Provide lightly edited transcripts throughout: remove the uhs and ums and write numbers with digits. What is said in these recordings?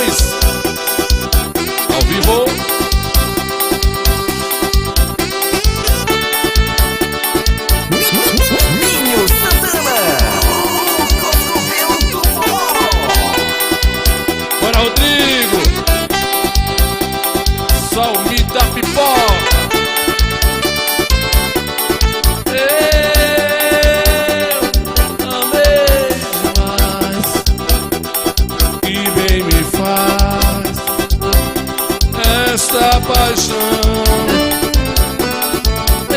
Produções, ao vivo. Ninho Santana, o cotovelo do forró. Bora, Rodrigo. Salme da pipoca. Eu amei demais. Que bem me faz esta paixão. Eu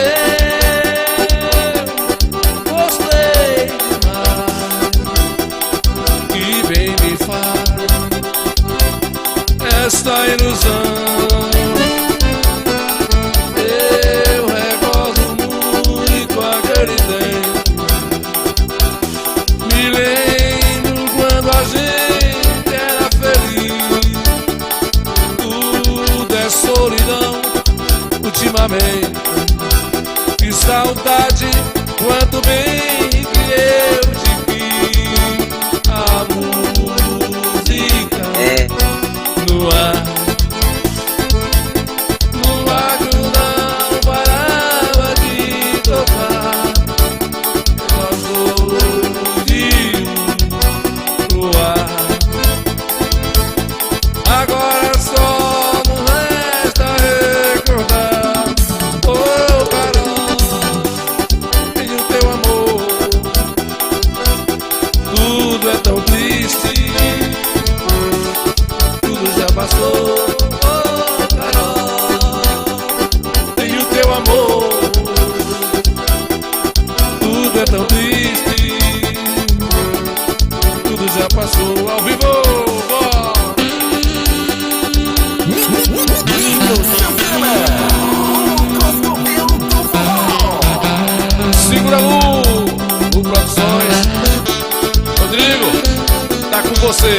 gostei demais. Que bem me faz esta ilusão. Eu recordo muito aquele tempo. Me lembro quando a gente era feliz. Tudo é solidão ultimamente. Que saudade, quanto bem que eu te fiz. A música no ar. No rádio não parava de tocar. Nós ouvimos no ar. Agora só nos resta recordar. Oh, caramba, e o teu amor. Tudo é tão triste. Tudo já passou. Tudo é tão triste, tudo já passou. Ao vivo, Ninho Santana, o cotovelo do forró. segura o Produções. Rodrigo, tá com você.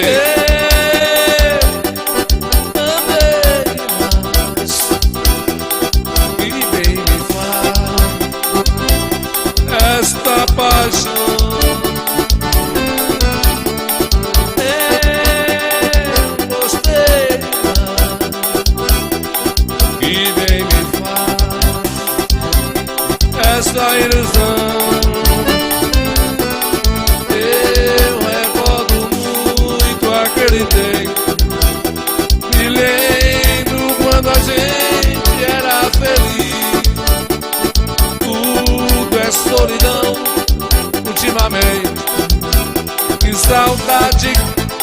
Esta paixão, eu gostei que bem me faz esta ilusão. Eu recordo muito aquele tempo. Me lembro quando a gente era feliz. Tudo é solidão ultimamente. Que saudade,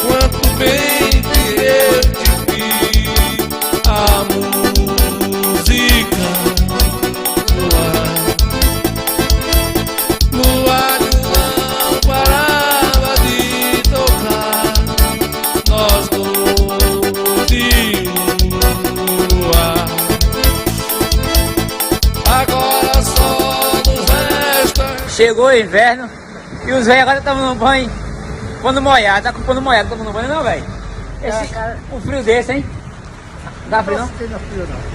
quanto bem que eu te fiz. A música no ar. No rádio não parava de tocar. Nós ouvimos no ar. Agora só nos resta. Chegou o inverno e os velhos agora estão no banho, pondo molhado. Tá com pondo molhado, tá pondo banho não, velho? Esse cara, um frio desse, hein? Não dá frio não? Não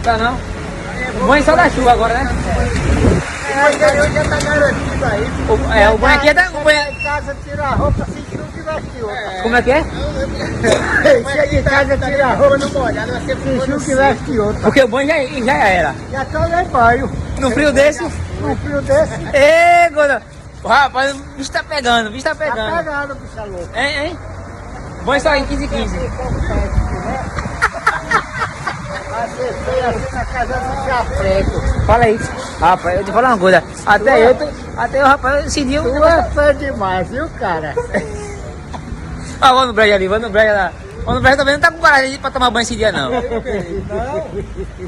dá não? O banho só da chuva agora, né? O interior já tá garantido aí. O banho aqui é da... O banho... Em casa tira a roupa, se chuva que vestir outra. Como é que é? Chega em casa, tira a roupa, não molhada, vai ser se chuva que vestir outra. Porque o banho já era. Já tô em banho. No frio desse... Um frio desse, Ê, Godo! Rapaz, o bicho tá pegando, o bicho tá tá pegando. pegando, bicha louca. Hein? Banho só em 15 e 15. Vai ser feio assim na casa do Japreco. Fala aí. Rapaz, eu te falar uma coisa. Até eu, rapaz, esse dia... Tu é feio demais, viu, cara? Ah, vamos no brejo ali, vamos no brejo lá. Vamos no brejo também, não tá com coragem pra tomar banho esse dia, não. Não,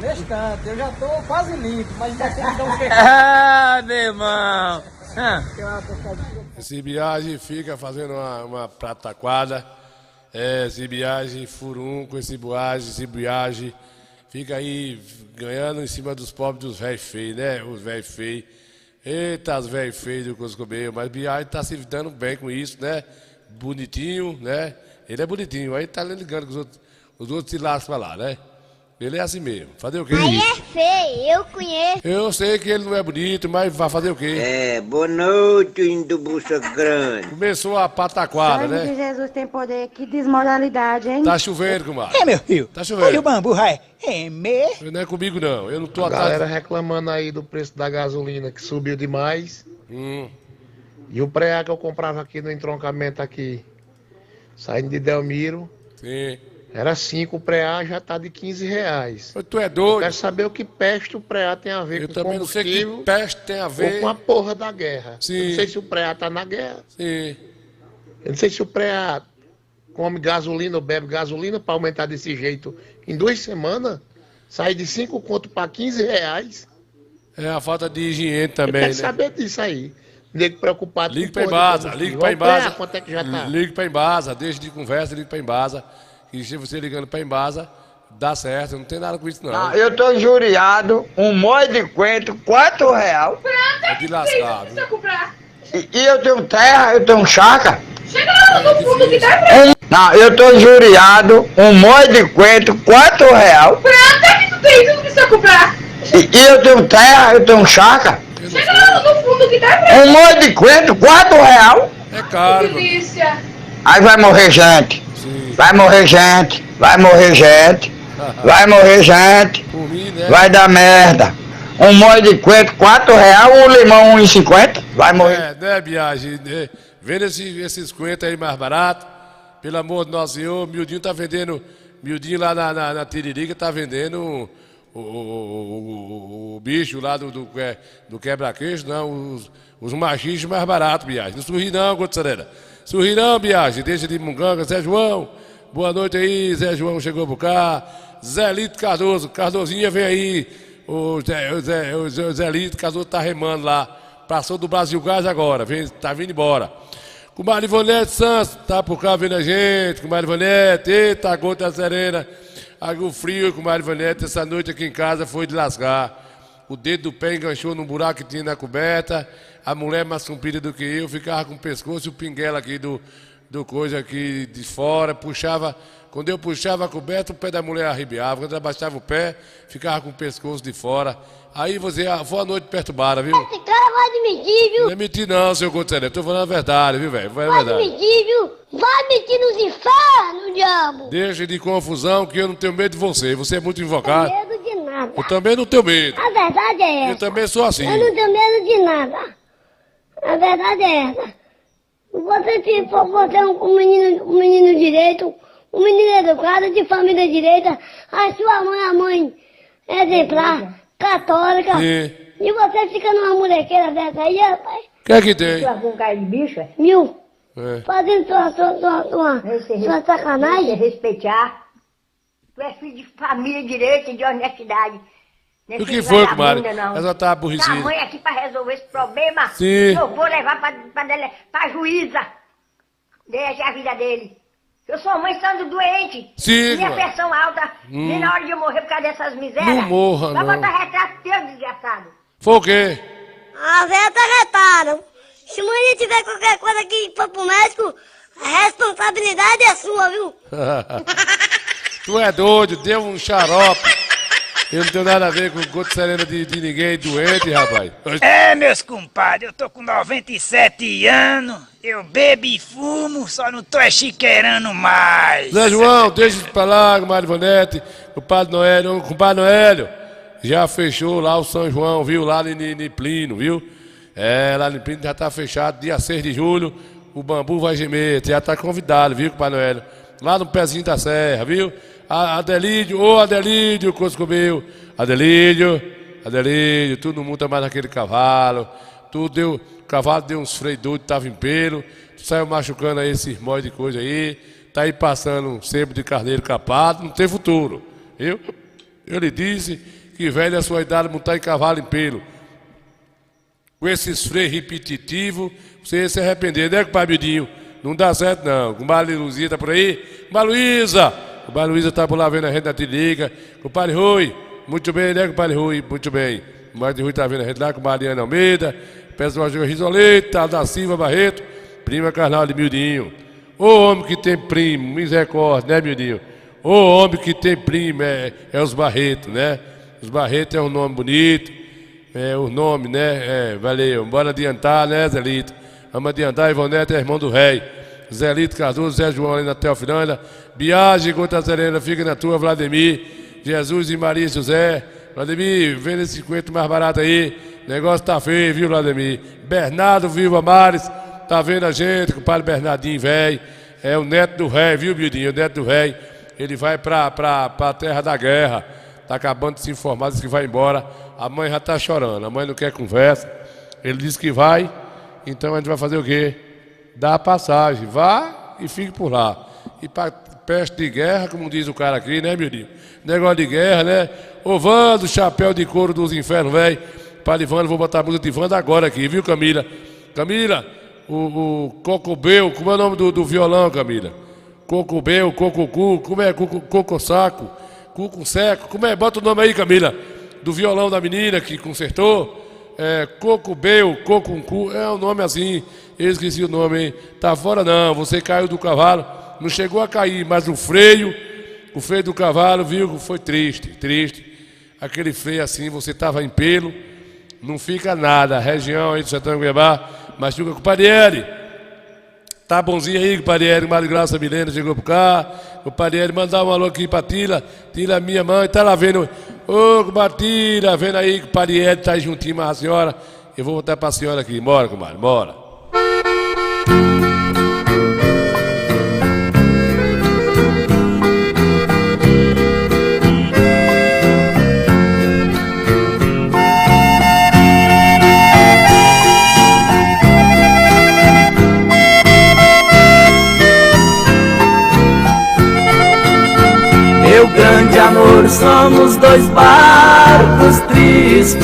restante, eu já tô quase limpo, mas ainda tem que dar um Ah, meu irmão. Ah. Esse viagem fica fazendo uma prataquada. Esse viagem furunco, esse viagem fica aí ganhando em cima dos pobres, dos velhos feios, né? Os velhos feios. Eita, os velhos feios do Coscobeio. Mas viagem tá se dando bem com isso, né? Bonitinho, né? Ele é bonitinho, aí tá ligando com os outros se lascam pra lá, né? Ele é assim mesmo. Fazer o quê? Aí é feio, eu conheço. Eu sei que ele não é bonito, mas vai fazer o quê? É, boa noite, indo bucha grande. Começou a pataquada, Sangue de né? Jesus tem poder, que desmoralidade, hein? Tá chovendo, comadre. É, meu filho. Tá Olha o chovendo. bambu, vai. É mesmo? Não é comigo, não. Eu não tô A galera atrás. reclamando aí do preço da gasolina que subiu demais. Hum. E o pré que eu comprava aqui no entroncamento aqui, saindo de Delmiro, Sim. era 5, o pré já tá de 15 reais. Tu é Eu doido? quero saber o que peste o pré tem a ver Eu com também não sei que combustível peste tem a ou ver. com a porra da guerra. Sim. Eu não sei se o pré tá na guerra. Sim. Eu não sei se o pré come gasolina ou bebe gasolina para aumentar desse jeito. Em 2 semanas, sai de 5 conto para 15 reais. É a falta de higiene Eu também, quero né? saber disso aí. Nego preocupado Liga com pra porra de Embasa, combustível. liga pra Olha o pré, Embasa. quanto é que já tá? Liga pra Embasa, deixa de conversa, liga pra Embasa. E se você ligando pra Embasa, dá certo, não tem nada com isso não. Eu tô injuriado, um molho de coentro, R$4. É de lascado. E eu tenho terra, eu tenho chácara. É difícil. Não, eu tô injuriado, um molho de coentro, R$4. Prata que tu tem, tudo precisa comprar. E eu tenho terra, eu tenho chácara. Eu não sei. Chega lá no fundo que dá pra Um molho de coentro, R$4. É caro, mano. delícia. Aí vai morrer gente. Sim. Vai morrer gente. Vai morrer gente. Vai morrer gente. Por mim, né? Vai dar merda. Um molho de coentro, R$4, um limão, R$1,50. Vai morrer. É, né, Biagem? Vendo esses coentros aí mais baratos, pelo amor do nosso Senhor, Mildinho tá vendendo, Mildinho lá na Tiririca tá vendendo o bicho lá do quebra-queixo, não, os machiches mais baratos, Biagem. Não sorri não, Gotzareira. Sorri não, Biagem, deixa de munganga. Zé João, boa noite aí, Zé João chegou por cá. Zé Lito Cardoso, Cardozinha vem aí. O Zé Lito Cardoso tá remando lá. Passou do Brasil Gás agora, tá vindo embora. Comadre Ivonete Santos, tá por cá vendo a gente. Comadre Ivonete, eita, gota serena. O frio, comadre Ivonete, essa noite aqui em casa foi de lascar. O dedo do pé enganchou num buraco que tinha na coberta. A mulher mais comprida do que eu ficava com o pescoço e o pinguela aqui do coisa aqui de fora, puxava. Quando eu puxava a coberta, o pé da mulher arrebiava. Quando ela abaixava o pé, ficava com o pescoço de fora. Aí você, foi uma noite perturbada, viu? Esse cara vai admitir, viu? Não é mentir não, seu Conselheiro. Eu tô falando a verdade, viu, velho? É Vai verdade. admitir, viu? Vai admitir nos infernos, diabo. Deixa de confusão que eu não tenho medo de você. Você é muito invocado. Não tenho medo de nada. Eu também não tenho medo. A verdade é Eu essa. também sou assim. Eu não tenho medo de nada. A verdade é essa. Você, se for você é um menino direito, um menino educado, de família direita, a sua mãe é a mãe exemplar, católica, Sim. e você fica numa molequeira dessa aí, rapaz, O que é que tem? Com cara de bicho, é? viu? É. Fazendo sua sacanagem. respeitar. Tu é filho de família direita, de honestidade. Não é O que filho foi, vagabunda, comadre? não. Ela tá Tá aborrecida. mãe aqui pra resolver esse problema. Sim. Eu vou levar pra juíza. Deixa a vida dele. Eu sou mãe estando doente. Sim, Minha mãe. pressão alta. E na hora de eu morrer por causa dessas misérias. Não morra, Vai não. botar retrato teu, desgraçado. Foi o quê? A véia tá retada. Se amanhã tiver qualquer coisa que for pro médico, a responsabilidade é sua, viu? Tu é doido, deu um xarope. Eu não tenho nada a ver com gota serena de ninguém doente, rapaz. É, meus compadres, eu tô com 97 anos, eu bebo e fumo, só não tô chiqueirando mais. Zé João, deixa isso pra lá, comadre Ivonete, compadre Noélio. Ô, compadre Noélio, já fechou lá o São João, viu? Lá em Plino, viu? É, lá em Plino já tá fechado, dia 6 de julho, o bambu vai gemer, já tá convidado, viu, compadre Noélio? Lá no pezinho da serra, viu? Adelídio, ô Adelídio, coisa comeu. Adelídio, tu não monta mais naquele cavalo. O cavalo deu uns freios doidos, tava em pelo. Tu saiu machucando aí esse irmão de coisa aí. Tá aí passando um sebo de carneiro capado, não tem futuro, viu? Eu lhe disse que velho a sua idade montar em cavalo em pelo. Com esses freios repetitivos, você ia se arrepender, né, compadre Bidinho? Não dá certo não. Compadre Luzia tá por aí? Compadre Luísa! Compadre Luísa tá por lá vendo a gente na Tiliga. Compadre Rui, muito bem, né, compadre Rui? Muito bem. Compadre Rui tá vendo a gente lá, compadre Ana Almeida. Pessoal de Risoleta, da Silva Barreto, prima carnal de Mildinho. Ô homem que tem primo, misericórdia, né, Mildinho? O homem que tem primo é os Barreto, né? Os Barreto é um nome bonito, o nome, né? Valeu, bora adiantar, né, Zelito? Vamos adiantar, Ivonete é irmão do rei. Zelito Cardoso, Zé João ali na Teofilândia. Biagem contra Serena, fica na tua, Vladimir. Jesus e Maria José. Vladimir, vende esse 50 mais barato aí. Negócio tá feio, viu, Vladimir? Bernardo Viva Mares, tá vendo a gente, compadre Bernardinho, velho. É o neto do rei, viu, Bildinho? O neto do rei. Ele vai pra terra da guerra. Tá acabando de se informar, disse que vai embora. A mãe já tá chorando, a mãe não quer conversa. Ele disse que vai, então a gente vai fazer o quê? Dar a passagem. Vá e fique por lá. E pra peste de guerra, como diz o cara aqui, né, Bildinho? Negócio de guerra, né? Ô, Vando, chapéu de couro dos infernos, velho. Para Ivando, vou botar a música de Vando agora aqui, viu, Camila? Camila, o Cocobeu, como é o nome do violão, Camila? Cocobeu, Cococu, como é? Cocossaco, Cuco Seco, como é? Bota o nome aí, Camila, do violão da menina que consertou. Cocobeu, Cocuncu, é um nome assim, eu esqueci o nome, hein? Tá fora não, você caiu do cavalo, não chegou a cair, mas o freio do cavalo, viu, foi triste. Aquele freio assim, você tava em pelo, não fica nada. A região aí do Sertão Guiabá, mas fica com o Parieri. Tá bonzinho aí, com o Parieri, Mário Graça Milena chegou por cá. O Parieri, mandar um alô aqui pra Tila, minha mãe, tá lá vendo. Ô, Tila, vendo aí que o Parieri tá aí juntinho mais a senhora. Eu vou voltar pra senhora aqui, bora, comadre, bora. Meu grande amor, somos dois barcos tristes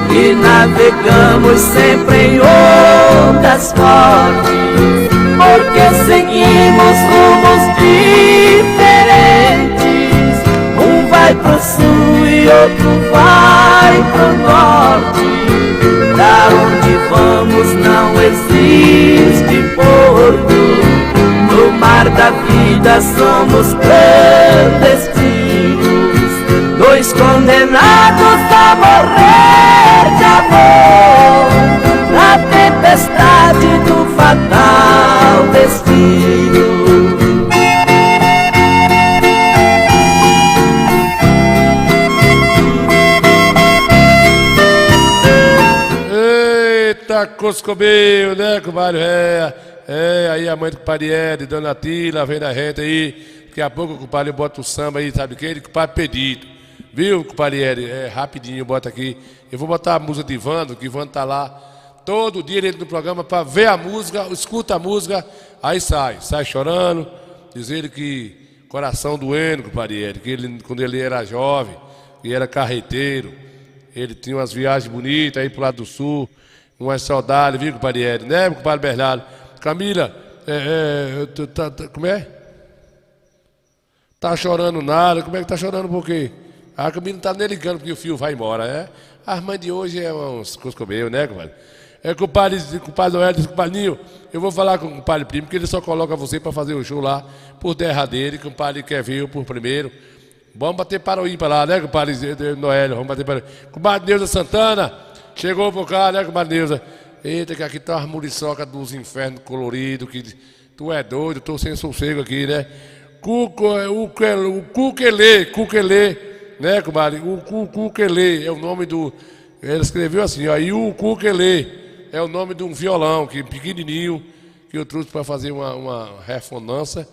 e navegamos sempre em ondas fortes, porque seguimos rumos diferentes. Um vai pro sul e outro vai pro norte. Da onde vamos não existe porto. No mar da vida somos clandestinos, dois condenados a morrer de amor, na tempestade do fatal destino. Eita, Coscobeu, né, comadre? Aí a mãe do Parieri, Dona Tila, vem da gente aí. Daqui a pouco o compadre bota o samba aí, sabe o que? Ele, compadre Pedito. Viu, Parieri? Rapidinho, bota aqui. Eu vou botar a música de Ivando, que Ivando tá lá todo dia dentro do programa para ver a música, escuta a música, aí sai chorando, diz ele que coração doendo, Parieri, que ele, quando ele era jovem, e era carreteiro, ele tinha umas viagens bonitas aí pro lado do sul, umas saudades, viu, Parieri, né, compadre Bernardo? Camila, como é? Tá chorando nada, como é que tá chorando por quê? A Camila não tá nem ligando porque o fio vai embora, As mães de hoje é uns coscomeus, né, compadre? Compadre Noel disse, compadrinho, eu vou falar com o compadre Primo, que ele só coloca você para fazer o show lá por derradeiro, e o compadre quer ver por primeiro. Vamos bater para o ímpar lá, né, compadre Noel? Vamos bater para o compadre Neuza Santana, chegou por cá, né, compadre Neuza? Eita, que aqui tá uma muriçoca dos infernos coloridos, que tu é doido, tô sem sossego aqui, né? O Cuquelê, né, comadre? O Cuquelê é o nome do... Ele escreveu assim, ó, e o Cuquelê é o nome de um violão, que pequenininho, que eu trouxe para fazer uma ressonância.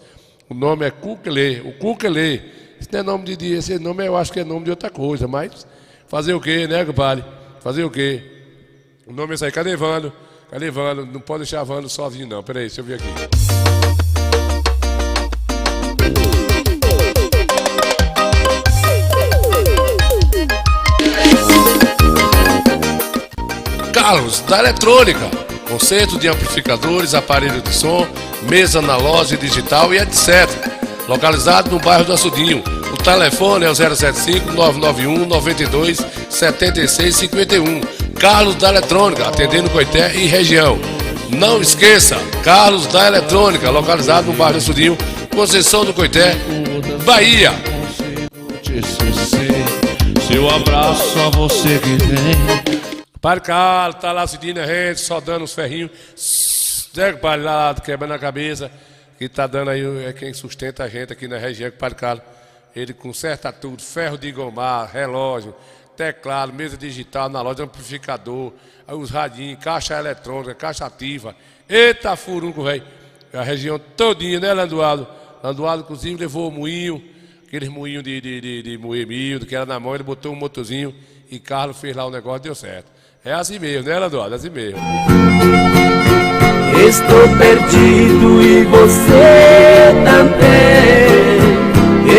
O nome é Cuquelê, o Cuquelê. Esse não é nome esse nome eu acho que é nome de outra coisa, mas fazer o quê, né, compadre? Fazer o quê? O nome é esse aí, cadê Vando? Não pode deixar Vando sozinho não, peraí, deixa eu ver aqui. Carlos, da Eletrônica, conserto de amplificadores, aparelho de som, mesa analógica, digital e etc. Localizado no bairro do Açudinho. O telefone é o 075-991-92-7651. Carlos da Eletrônica, atendendo Coité e região. Não esqueça, Carlos da Eletrônica, localizado no bairro Sudinho, Conceição do Coité, Bahia. Seu abraço a você que vem. Padre Carlos, tá lá seguindo a gente, só dando os ferrinhos. Zé, Padre lá, quebrando a cabeça. Que tá dando aí, é quem sustenta a gente aqui na região, que o Padre Carlos. Ele conserta tudo, ferro de gomar, relógio, teclado, mesa digital na loja, amplificador, os radinhos, caixa eletrônica, caixa ativa. Eita furunco, velho. A região todinha, né, Landuado? Landuado, inclusive, levou o moinho, aqueles moinhos de moer milho, que era na mão, ele botou um motorzinho e Carlos fez lá o negócio, deu certo. É assim mesmo, né, Landuado? É assim mesmo. Estou perdido e você também.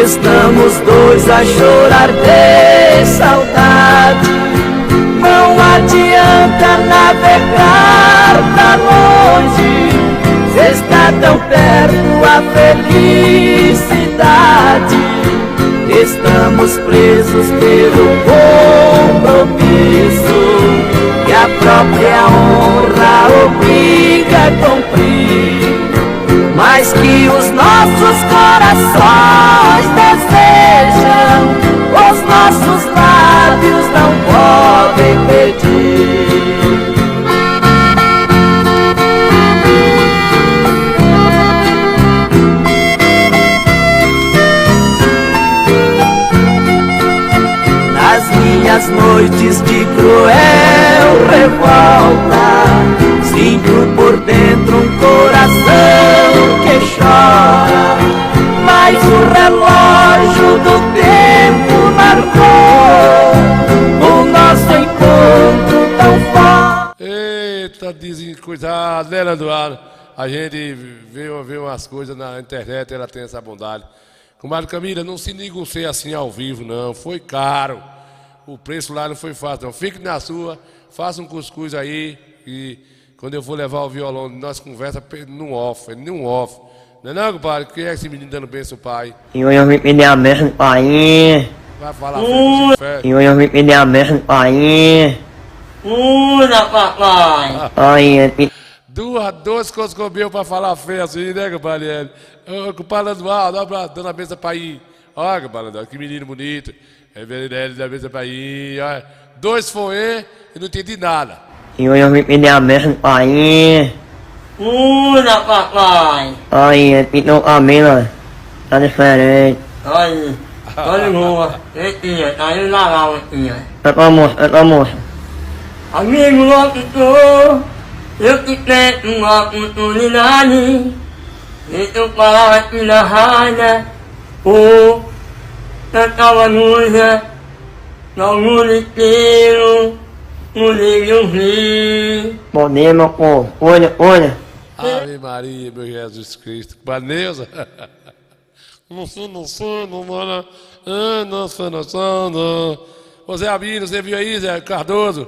Estamos dois a chorar de saudade. Não adianta navegar pra longe, se está tão perto a felicidade. Estamos presos pelo compromisso que a própria honra obriga a cumprir, mas que os nossos corações desejam, os nossos lábios não podem pedir. Nas minhas noites de cruel revolta, sinto por dentro um coração que chora, mas o relógio do tempo marcou o nosso encontro tão forte. Eita, cuidado, né, Landuado? A gente vê umas coisas na internet, ela tem essa bondade. Comadre Camila, não se negocia assim ao vivo, não. Foi caro. O preço lá não foi fácil, não. Fique na sua, faça um cuscuz aí e quando eu vou levar o violão, nós conversa num off. Não é não, compadre? Quem é esse menino dando bênção, pai? Eu me pedi a bênção, pai. Vai falar fé. Eu me pedi a bênção, pai. Papai. Ai, Duas coisas que comeu pra falar fé assim, né, compadre? Compadre Landuado, dando a bênção pra ir. Olha, compadre Landuado, que menino bonito. É verdade, dá a bênção pra ir. Olha. 2 foê e não entendi nada. Eu me pedi a bênção, pai. Papai. Ai, não, amém, tá diferente. Ai, olha boa. Aí lá, vamos. Amigo, eu te peço uma oportunidade de tu falar aqui na rádio, cantar uma música, no mundo inteiro, o livro vi. Podemos, olha. Ave Maria, meu Jesus Cristo. Baneuza. Não sei, Ô Zé Abino, você viu aí, Zé Cardoso?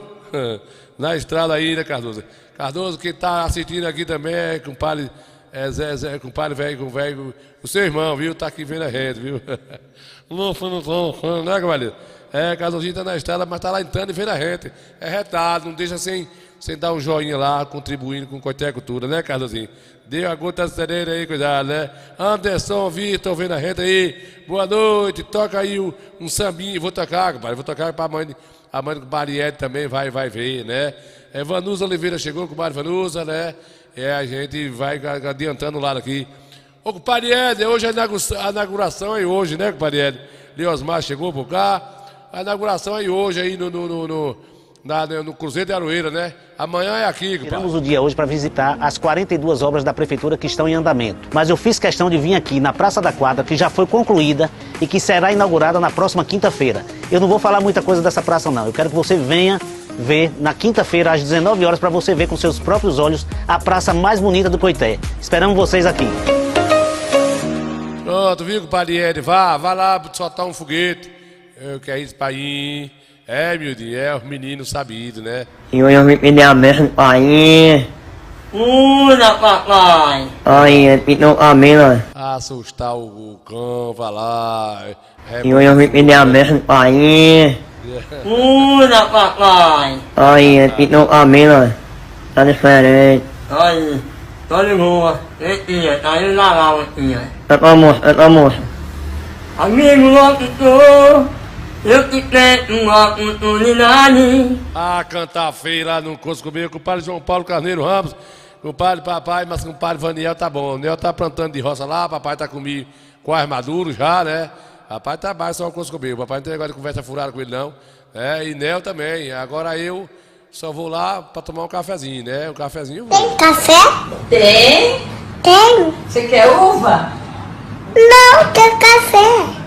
Na estrada aí, né, Cardoso? Cardoso, quem tá assistindo aqui também é compadre, Zé, compadre velho, o seu irmão, viu? Tá aqui vendo a gente, viu? Não, né, cavaleiro? É, Cardosinho tá na estrada, mas tá lá entrando e vendo a gente. É retado, não deixa sem dar um joinha lá, contribuindo com qualquer cultura, né, Cardosinho? Deu a gota serena aí, cuidado, né? Anderson, Vitor, vendo a gente aí. Boa noite, toca aí um sambinho. Vou tocar, compadre, vou tocar pra a mãe do Mariette também vai ver, né? Vanusa Oliveira chegou, compadre Vanusa, né? A gente vai adiantando lá aqui. Ô, compadre Ed, hoje a inauguração é hoje, né, compadre Ed? Leosmar chegou por cá. A inauguração é hoje aí no Cruzeiro de Aroeira, né? Amanhã é aqui, compadre. Tiramos o dia hoje para visitar as 42 obras da Prefeitura que estão em andamento. Mas eu fiz questão de vir aqui na Praça da Quadra, que já foi concluída e que será inaugurada na próxima quinta-feira. Eu não vou falar muita coisa dessa praça, não. Eu quero que você venha ver na quinta-feira, às 19 horas, para você ver com seus próprios olhos a praça mais bonita do Coité. Esperamos vocês aqui. Pronto, viu, compadre Ed? Vá lá soltar um foguete. Eu quero isso pra ir. Miudinho, é os meninos sabidos, né? Eu me pedi a bênção, pai. Papai. Ai, não, amém, assustar o cão, vai lá. Eu me pedi a bênção, pai. Papai. Ai, não, amém, tá diferente. Aí, tô de boa. Tá indo na aula aqui, É com a moça. Amigo locutor, eu te peço uma oportunidade. Ah, cantar feio lá no Coscobeiro, compadre João Paulo Carneiro Ramos, compadre papai, mas compadre Vaniel tá bom. O Nel tá plantando de roça lá, papai tá comigo quase maduro já, né? Papai tá mais só o Coscobeiro, papai não tem negócio de conversa furada com ele não. E Nel também. Agora eu só vou lá pra tomar um cafezinho, né? Um cafezinho eu vou. Tem café? Tem? Tenho. Você quer uva? Não, tem café.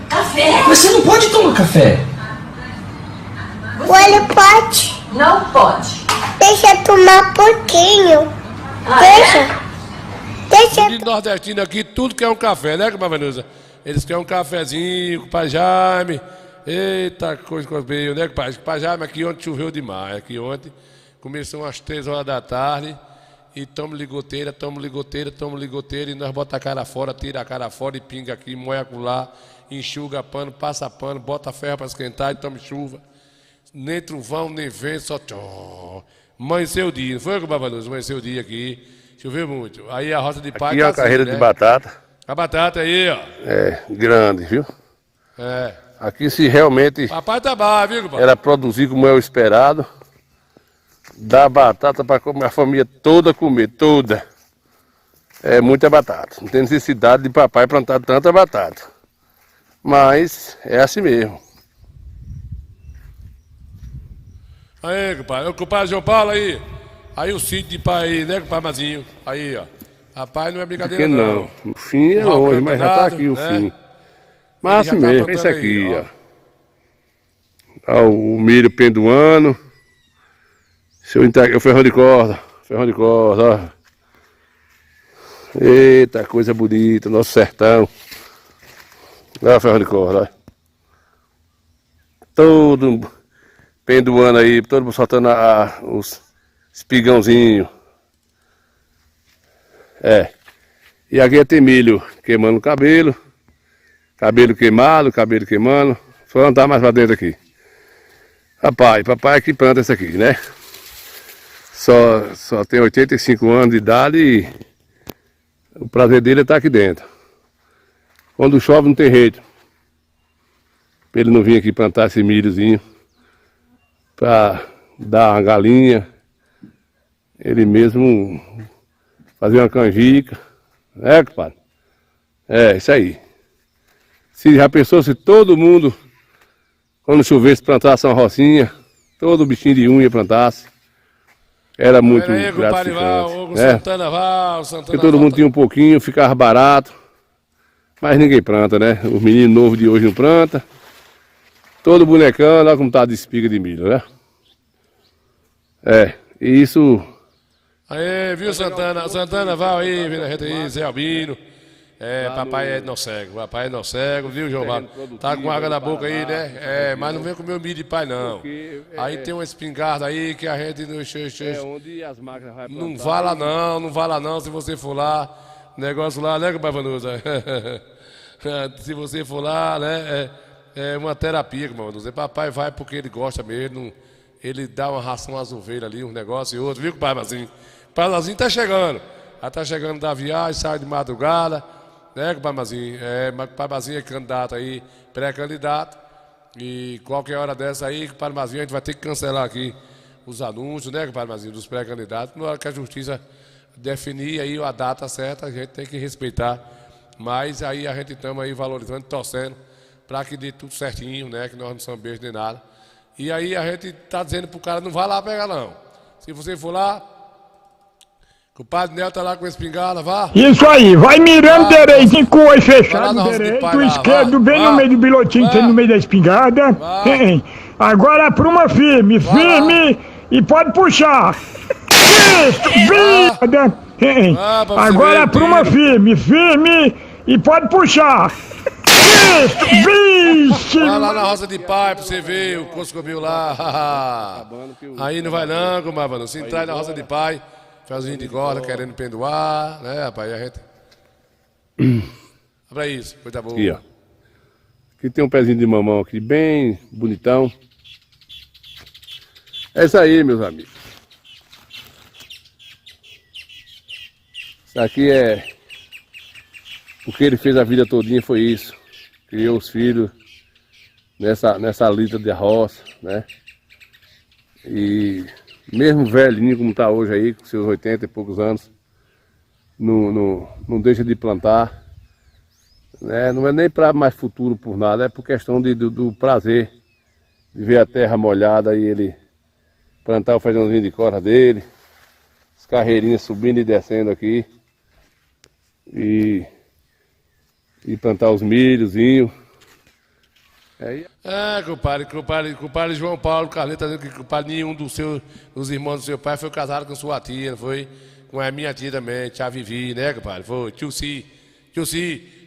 Café? Mas você não pode tomar café. Ou ele pode? Não pode. Deixa eu tomar um pouquinho. Deixa. De nordestino aqui, tudo quer um café, né, compadre Vanusa? Eles querem um cafezinho, compadre Jaime. Eita, coisa veio, né, compadre Jaime? Aqui ontem choveu demais. Aqui ontem começou às 3 horas da tarde. E toma ligoteira, e nós bota a cara fora, tira a cara fora e pinga aqui, moia lá, enxuga pano, passa pano, bota ferro para esquentar e toma chuva. Nem trovão, nem vento, só tchó. Amanheceu o dia, não foi, Babanuso? Amanheceu o dia aqui, choveu muito. Aí a roça de pai. Aqui é uma carreira de batata. A batata aí, ó. É, grande, viu? É. Aqui se realmente Papai tá bom, viu, compadre? era produzir como é o esperado. Dá batata para a família toda comer, toda. É muita batata. Não tem necessidade de papai plantar tanta batata. Mas é assim mesmo. Aí, compadre. O compadre João Paulo aí. Aí o sítio de pai aí, né, compadre Mazinho? Aí, ó. Rapaz, não é brincadeira Porque não. O fim é longe, mas já tá aqui o fim. Mas assim mesmo, esse aqui, ó. Ó, o milho pendoando. O ferrão de corda, ó. Eita, coisa bonita, nosso sertão. Olha o ferrão de corda, ó. Todo pendoando aí, todo mundo soltando os espigãozinhos. E aqui tem milho queimando o cabelo queimando. Só andar mais pra dentro aqui. Papai é que planta isso aqui, né? Só tem 85 anos de idade e o prazer dele é estar aqui dentro. Quando chove não tem jeito. Pra ele não vir aqui plantar esse milhozinho pra dar uma galinha. Ele mesmo fazer uma canjica. Compadre? Isso aí. Se já pensou se todo mundo, quando chovesse, plantasse uma rocinha, todo bichinho de unha plantasse. Era muito gratificante. Porque todo mundo tinha um pouquinho, ficava barato. Mas ninguém planta, né? Os meninos novos de hoje não plantam. Todo bonecão, olha como tá de espiga de milho, né? E isso... Aí, viu, Santana? Santana, vai aí, vem na reta aí, Zé Albino. Papai é não cego, viu, João Paulo? Tá com água na boca aí, né? Mas não vem comer o milho de pai, não. Aí tem uma espingarda aí que a gente onde as máquinas vai plantar. Não vai lá não, se você for lá, negócio lá, né, compadre Vanusa? Se você for lá, né, é uma terapia, compadre Vanusa. Papai vai porque ele gosta mesmo, ele dá uma ração às ovelhas ali, um negócio e outro, viu, compadre Mazinho? O Padazinho tá chegando. Já tá chegando da viagem, sai de madrugada, né, compadre Mazinho? Compadre Mazinho é candidato aí, pré-candidato. E qualquer hora dessa aí, compadre Mazinho, a gente vai ter que cancelar aqui os anúncios, né, compadre Mazinho, dos pré-candidatos. Na hora que a justiça definir aí a data certa, a gente tem que respeitar. Mas aí a gente estamos aí valorizando, torcendo, para que dê tudo certinho, né, que nós não somos beijos nem nada. E aí a gente tá dizendo pro cara, não vai lá pegar não. Se você for lá, o padre Nel tá lá com a espingarda, vá. Isso aí, vai mirando direitinho com o olho fechado direito, o esquerdo bem no meio do bilotinho, tem no meio da espingarda. Agora apruma firme e pode puxar. Isso, vida. Agora apruma firme e pode puxar. Vixe! Vai lá na roça de pai pra você ver o Coscobil lá. Aí não vai não, compadre. Se entrar na roça de pai, fiozinho de corda, querendo pendoar, né, rapaz? E a gente... Pra isso, coisa boa. Aqui, ó. Aqui tem um pezinho de mamão aqui, bem bonitão. É isso aí, meus amigos. Isso aqui é... O que ele fez a vida todinha foi isso. Criou os filhos nessa lida de roça, né? E mesmo velhinho como está hoje aí, com seus 80 e poucos anos, não deixa de plantar. Né? Não é nem para mais futuro por nada, é por questão do prazer de ver a terra molhada e ele plantar o feijãozinho de corda dele, as carreirinhas subindo e descendo aqui, e plantar os milhozinhos. Compadre João Paulo Carlinhos está dizendo que compadre, nenhum dos irmãos do seu pai foi casado com sua tia, não foi? Com a minha tia também, tia Vivi, né, compadre? Foi tio Si.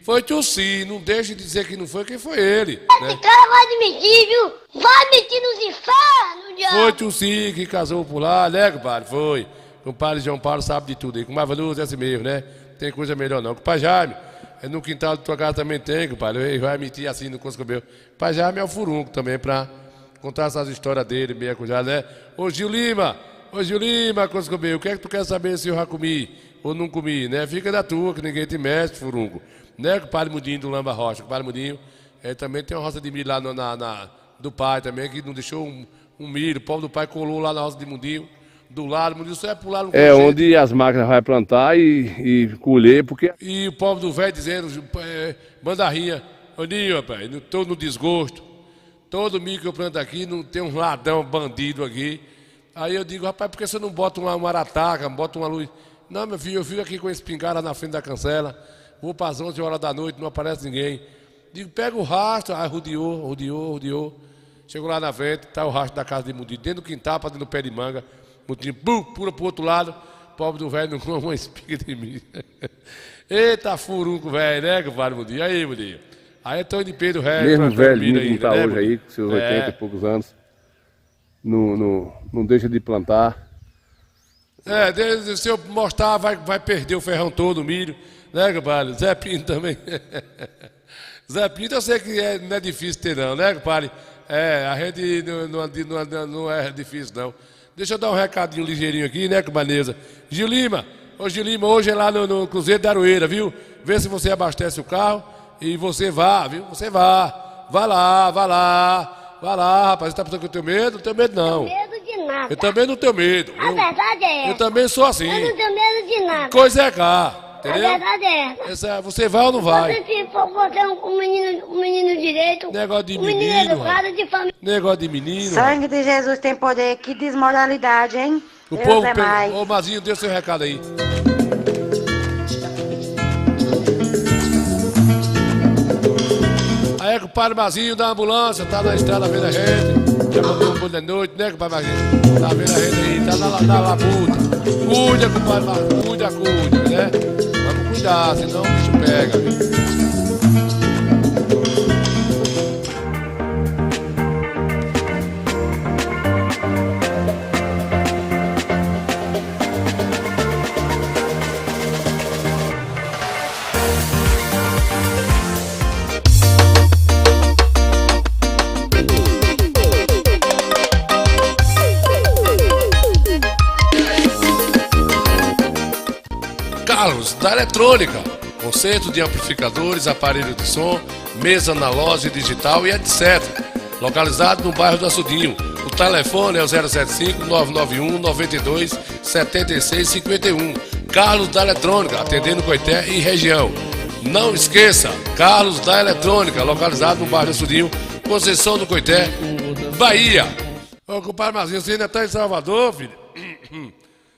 Foi tio Si, não deixe de dizer que não foi, quem foi ele. Né? Esse cara vai admitir, viu? Vai mentir nos infernos, diabo. Foi tio Si que casou por lá, né, compadre? Foi. Compadre João Paulo sabe de tudo aí. Com mais valor é assim mesmo, né? Tem coisa melhor não. Compadre Jaime, no quintal da tua casa também tem, compadre. Ele vai mentir assim no Coscobel. Compadre Jaime é o furunco também, pra contar essas histórias dele, meia coisa, né? Ô Gil Lima, Coscobel, o que é que tu quer saber se eu já comi ou não comi, né? Fica da tua, que ninguém te mexe, furunco. Né, com o Padre Mudinho do Lamba Rocha. O Padre Mudinho também tem uma roça de milho lá do pai também, que não deixou um milho. O povo do pai colou lá na roça de Mudinho, do lado. Mudinho só é pular no É onde jeito. As máquinas vão plantar e colher, porque... E o povo do velho dizendo, bandarrinha, Aninho, rapaz, estou no desgosto. Todo milho que eu planto aqui, não tem um ladrão bandido aqui. Aí eu digo, rapaz, por que você não bota uma arataca, bota uma luz? Não, meu filho, eu fico aqui com esse espingarda na frente da cancela. Vou para as 11 horas da noite, não aparece ninguém. Digo, pega o rastro. Aí rodeou. Chegou lá na frente, tá o rastro da casa de Mudinho, dentro do quintal, para dentro do pé de manga. Mudinho, pula pro outro lado. Pobre do velho não come uma espiga de milho. Eita furunco, velho, né, compadre Mudinho? Aí, Mudinho. Aí é Tony de Pedro, velho. Mesmo velhinho como tá hoje aí, com seus 80 e poucos anos, não deixa de plantar. Se eu mostrar, vai perder o ferrão todo, o milho. Né, compadre? Zé Pinto também. Zé Pinto eu sei que não é difícil ter não, né, compadre? A rede não é difícil não. Deixa eu dar um recadinho ligeirinho aqui, né, companheira? Gil Lima, hoje é lá no Cruzeiro da Aroeira, viu? Vê se você abastece o carro e você vá, viu? Você vá. Vai lá, rapaz. Você tá pensando que eu tenho medo? Não tenho medo não. Não tenho medo de nada. Eu também não tenho medo. A verdade é essa. Eu também sou assim. Eu não tenho medo de nada. Coisa é cá. Entendeu? A verdade é essa. Você vai ou não vai? Se for você um menino direito, negócio de menino educado, de família. Negócio de menino. Sangue de Jesus tem poder, que desmoralidade, hein? O povo Ô Mazinho, dê o seu recado aí. Aí, compadre Mazinho da ambulância, tá na estrada vendo a gente. Já mandou um bom de noite, né, compadre Mazinho? Tá vendo a gente aí, tá na labuta. Cuida, compadre Mazinho, cuida, né? Vamos cuidar, senão o bicho pega, viu? Carlos da Eletrônica, conserto de amplificadores, aparelho de som, mesa analógica, digital e etc. Localizado no bairro do Açudinho. O telefone é o 075-991-92-7651. Carlos da Eletrônica, atendendo Coité e região. Não esqueça, Carlos da Eletrônica, localizado no bairro do Açudinho, Conceição do Coité, Bahia. Ô, compadre Mazinho, você ainda tá em Salvador, filho?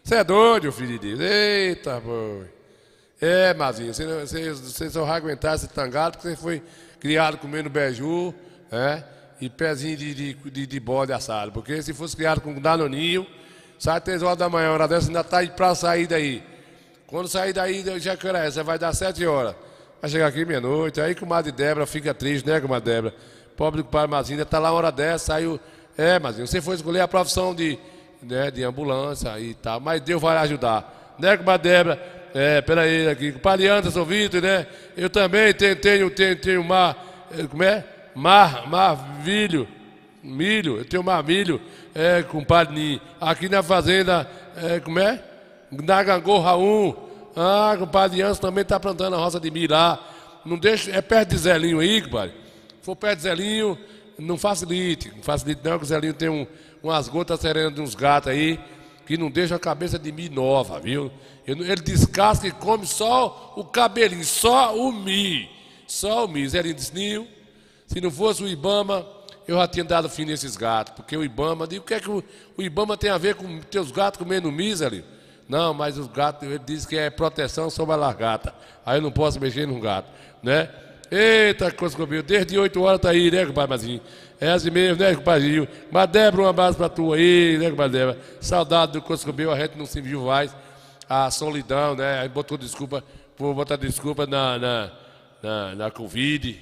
Você é doido, filho de Deus. Eita, boi. Mazinho, você só vai aguentar esse tangado porque você foi criado comendo beiju, e pezinho de bode assado. Porque se fosse criado com danoninho, sai 3 horas da manhã, hora dessa ainda tá pra sair daí. Quando sair daí, já que hora é essa? Vai dar 7 horas. Vai chegar aqui meia-noite. Aí, comadre Débora fica triste, né, comadre Débora? Pobre do compadre Mazinho, ainda tá lá uma hora dessa, saiu... Mazinho, você foi escolher a profissão de ambulância e tal, mas Deus vai ajudar, né, comadre Débora? Peraí, aqui, compadre Anderson Vitor, né? Eu também tenho milho, eu tenho milho, compadre Ninho, aqui na fazenda, na Gangorra 1, Ah, compadre Anso também tá plantando a roça de milho lá. Não deixa, é perto de Zelinho aí, compadre. Se for perto de Zelinho, não facilite. Não facilite não, que o Zelinho tem umas gotas serenas de uns gatos aí, que não deixa a cabeça de milho nova, viu? Ele descasca e come só o cabelinho, só o milho. Só o milho. Zelinho disse, Ninho, se não fosse o Ibama, eu já tinha dado fim nesses gatos. Porque o Ibama, digo, o que é que o Ibama tem a ver com teus gatos comendo milho, Zelinho? Não, mas os gatos, ele diz que é proteção sobre a largata. Aí eu não posso mexer num gato, né? Eita, coisa comigo. Desde 8 horas tá aí, né, compadre Mazinho? É assim mesmo, né, compadre? Mas Débora, um abraço pra tu aí, né, compadre Débora? Saudade do coisa comigo, a gente não se viu mais. A solidão, né? Aí botou desculpa, vou botar desculpa na Covid,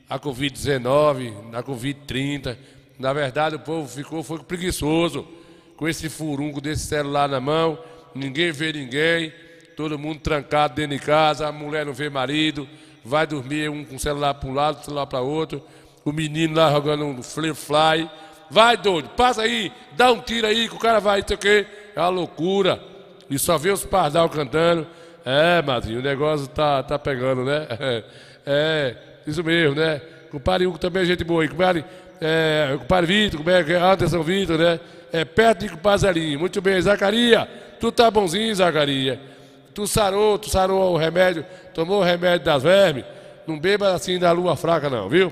a Covid-19, na Covid-30. Na verdade, o povo foi preguiçoso com esse furunco desse celular na mão. Ninguém vê ninguém, todo mundo trancado dentro de casa, a mulher não vê marido, vai dormir um com o celular para um lado, o celular para outro, o menino lá jogando um fly. Vai, doido, passa aí, dá um tiro aí que o cara vai, não sei o quê. É uma loucura. E só vê os pardal cantando. É, Mazinho, o negócio tá pegando, né? Isso mesmo, né? Compadre Hugo também é gente boa aí. Compadre Vitor, Anderson Vitor, né? É perto de compadre Zelinho. Muito bem, Zacarias. Tu tá bonzinho, Zacarias. Tu sarou o remédio, tomou o remédio das vermes. Não beba assim da lua fraca, não, viu?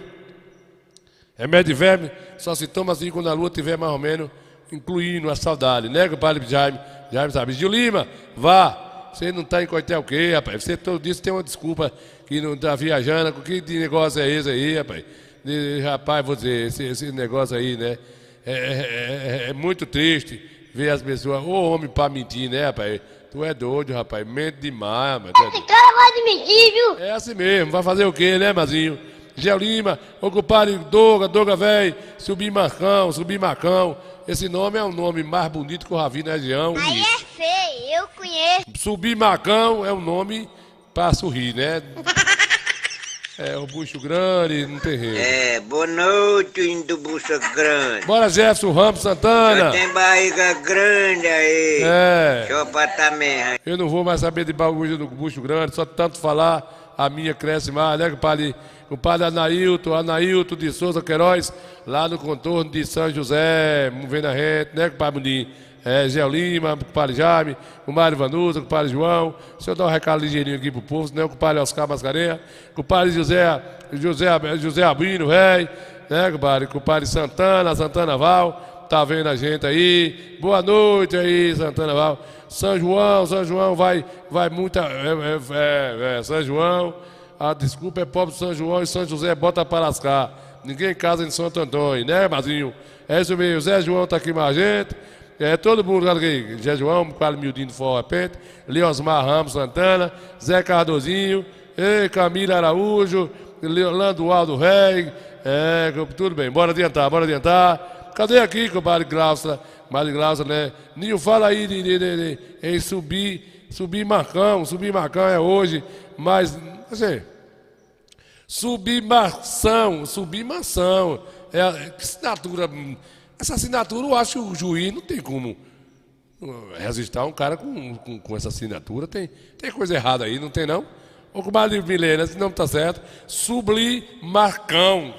Remédio de verme só se toma assim quando a lua tiver mais ou menos incluindo a saudade, né, compadre Jaime? Jaime sabe. Gil Lima, vá. Você não tá em coitel o quê, rapaz? Você todo dia tem uma desculpa que não tá viajando. Que negócio é esse aí, rapaz? Rapaz, vou dizer, esse negócio aí, né? É muito triste ver as pessoas, homem pra mentir, né, rapaz? Tu é doido, rapaz, mente demais, rapaz. Esse cara vai de mentir, viu? É assim mesmo, vai fazer o quê, né, Mazinho? Gel Lima, o compadre Doga, velho, Subir Macão. Esse nome é um nome mais bonito que eu já vi na região. Aí é feio, eu conheço. Subir Macão é um nome pra sorrir, né? É, o bucho grande, não tem rei. Boa noite, indo bucho grande. Bora, Jefferson Ramos Santana. Já tem barriga grande aí. Chopa também. Eu não vou mais saber de bagulho do bucho grande, só tanto falar, a minha cresce mais, né, compadre? O padre Anailton de Souza Queiroz, lá no contorno de São José, vendo a gente, né, compadre Munim? Gel Lima, compadre Jaime, compadre Vanusa, compadre João. Deixa eu dar um recado ligeirinho aqui pro povo, senão o compadre Oscar Mascarenha, compadre José Albino, velho, né, compadre Santana Val, tá vendo a gente aí. Boa noite aí, Santana Val. São João vai muita. São João, a desculpa é pobre São João e São José bota para lascar. Ninguém casa em Santo Antônio, né, Mazinho? É isso mesmo, Zé João tá aqui mais a gente. Todo mundo aqui, Zé João, Carlos Mildinho do Forró Repente, Leosmar Ramos Santana, Zé Cardozinho, Camila Araújo, Lando Aldo Rei, tudo bem, bora adiantar. Cadê aqui, compadre Glaucia, né? Ninho, fala aí em subir Marcão é hoje, mas, assim, subimação, que assinatura... Essa assinatura, eu acho que o juiz não tem como resistir a um cara com essa assinatura. Tem coisa errada aí, não tem não? Ô, comadre Milena, esse nome tá certo. Sublimação,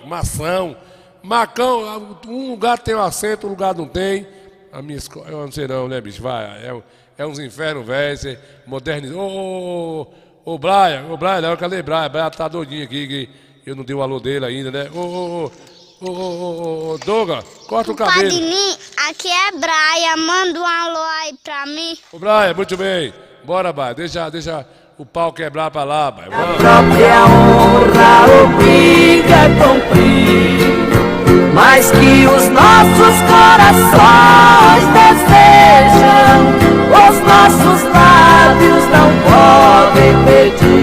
Macão, um lugar tem um acento, um lugar não tem. A minha escola, eu não sei não, né, bicho? Vai, é uns infernos, velho, modernizou. Ô, Brian, não, cadê Brian? Brian tá doidinho aqui, que eu não dei o alô dele ainda, né? Ô, Doga, corta o cabelo. Padrinho, aqui é Braia, manda um alô aí pra mim. Ô, Braia, muito bem. Bora, Braia, deixa o pau quebrar pra lá, Braia. A própria honra obriga a cumprir, mas que os nossos corações desejam, os nossos lábios não podem pedir.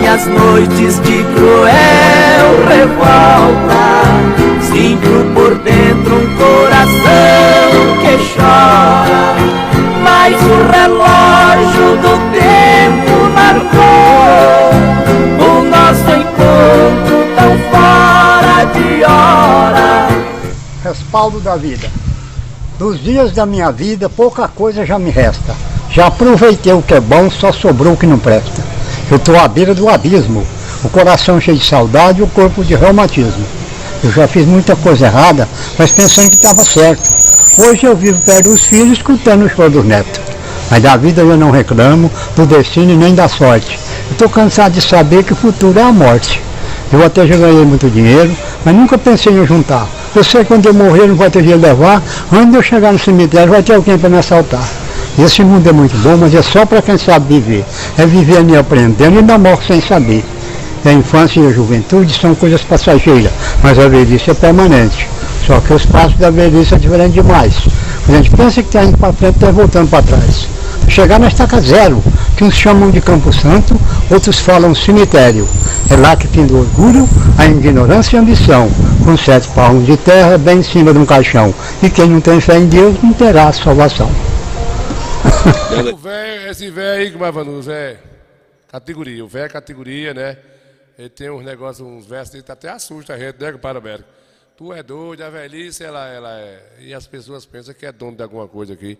As noites de cruel revolta, sinto por dentro um coração que chora, mas o relógio respaldo da vida. Dos dias da minha vida, pouca coisa já me resta. Já aproveitei o que é bom, só sobrou o que não presta. Eu estou à beira do abismo, o coração cheio de saudade e o corpo de reumatismo. Eu já fiz muita coisa errada, mas pensando que estava certo. Hoje eu vivo perto dos filhos, escutando o choro dos netos. Mas da vida eu não reclamo, do destino e nem da sorte. Eu estou cansado de saber que o futuro é a morte. Eu até já ganhei muito dinheiro, mas nunca pensei em juntar. Eu sei que quando eu morrer não vai ter dinheiro levar, antes de eu chegar no cemitério vai ter alguém para me assaltar. Esse mundo é muito bom, mas é só para quem sabe viver. É vivendo e aprendendo e ainda morre sem saber. A infância e a juventude são coisas passageiras, mas a velhice é permanente. Só que os passos da velhice é diferente demais. A gente pensa que está indo para frente e está voltando para trás. Chegar na estaca zero, que uns chamam de Campo Santo, outros falam cemitério. É lá que tem do orgulho, a ignorância e a ambição, com 7 palmos de terra bem em cima de um caixão. E quem não tem fé em Deus não terá salvação. Esse velho aí, como é, Vanusa, é categoria. O velho é categoria, né? Ele tem uns negócios, uns versos, ele até assusta a gente, né, para América. Tu é doido, a velhice, ela é... E as pessoas pensam que é dono de alguma coisa aqui.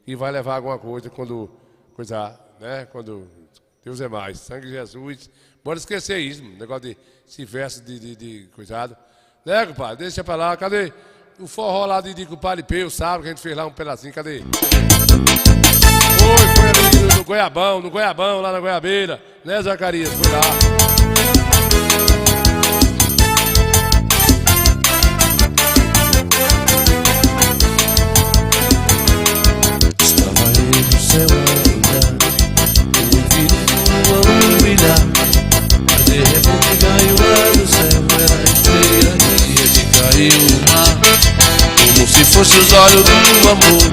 E vai levar alguma coisa quando... Coisa, né? Quando... Deus é mais. Sangue de Jesus. Bora esquecer isso, negócio de... Esse verso de coisado. Né, compadre? Deixa pra lá. Cadê o forró lá de compadre Peu, sabe? Que a gente fez lá um pedacinho. Cadê? Foi ali no Goiabão, lá na Goiabeira. Né, Zacarias? Foi lá. Céu a olhar, o infinito a brilhar, mas de repente caiu lá do céu, era a estrela que caiu no mar, como se fosse os olhos do amor,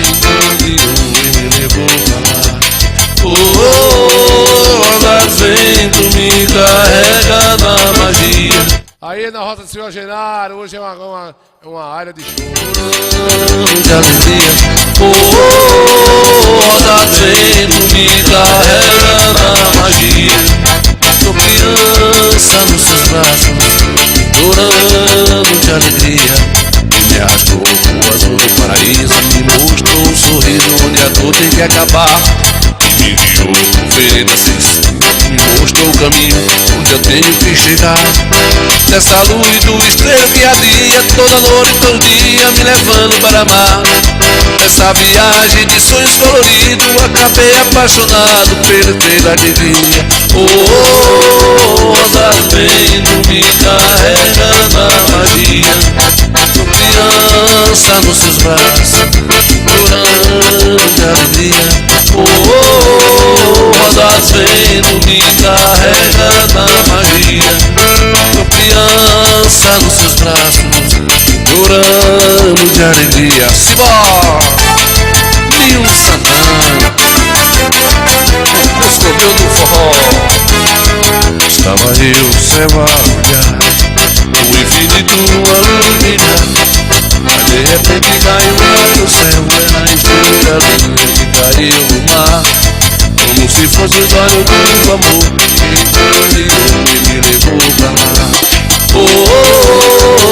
encandiam e me levou pra lá. Rodas vento me carrega na magia. Aí na Rota do Senhor Genaro, hoje é uma área de show. De alegria, rodas vento me carrega na magia. Sou criança nos seus braços, chorando de alegria. E me arrastou pro azul do paraíso, me mostrou um sorriso onde a dor tem que acabar. E me guiou por veredas sem fim, me mostrou o caminho onde eu tenho que chegar. Dessa luz do estrela que ardia toda noite e todo dia me levando para mar. Nessa viagem de sonhos coloridos acabei apaixonado pela alegria. Rosas vento me carrega na magia. Sou criança nos seus braços, chorando de alegria. Rosas vento me carrega na magia. Sou criança nos seus braços, chorando de alegria. Simbora! Nil Santana, escolheu do forró. Estava eu, céu a olhar, o infinito a iluminar, mas de repente caiu lá do céu, era a estrela que caiu no mar, como se fosse os olhos do amor, que me levou pra lá.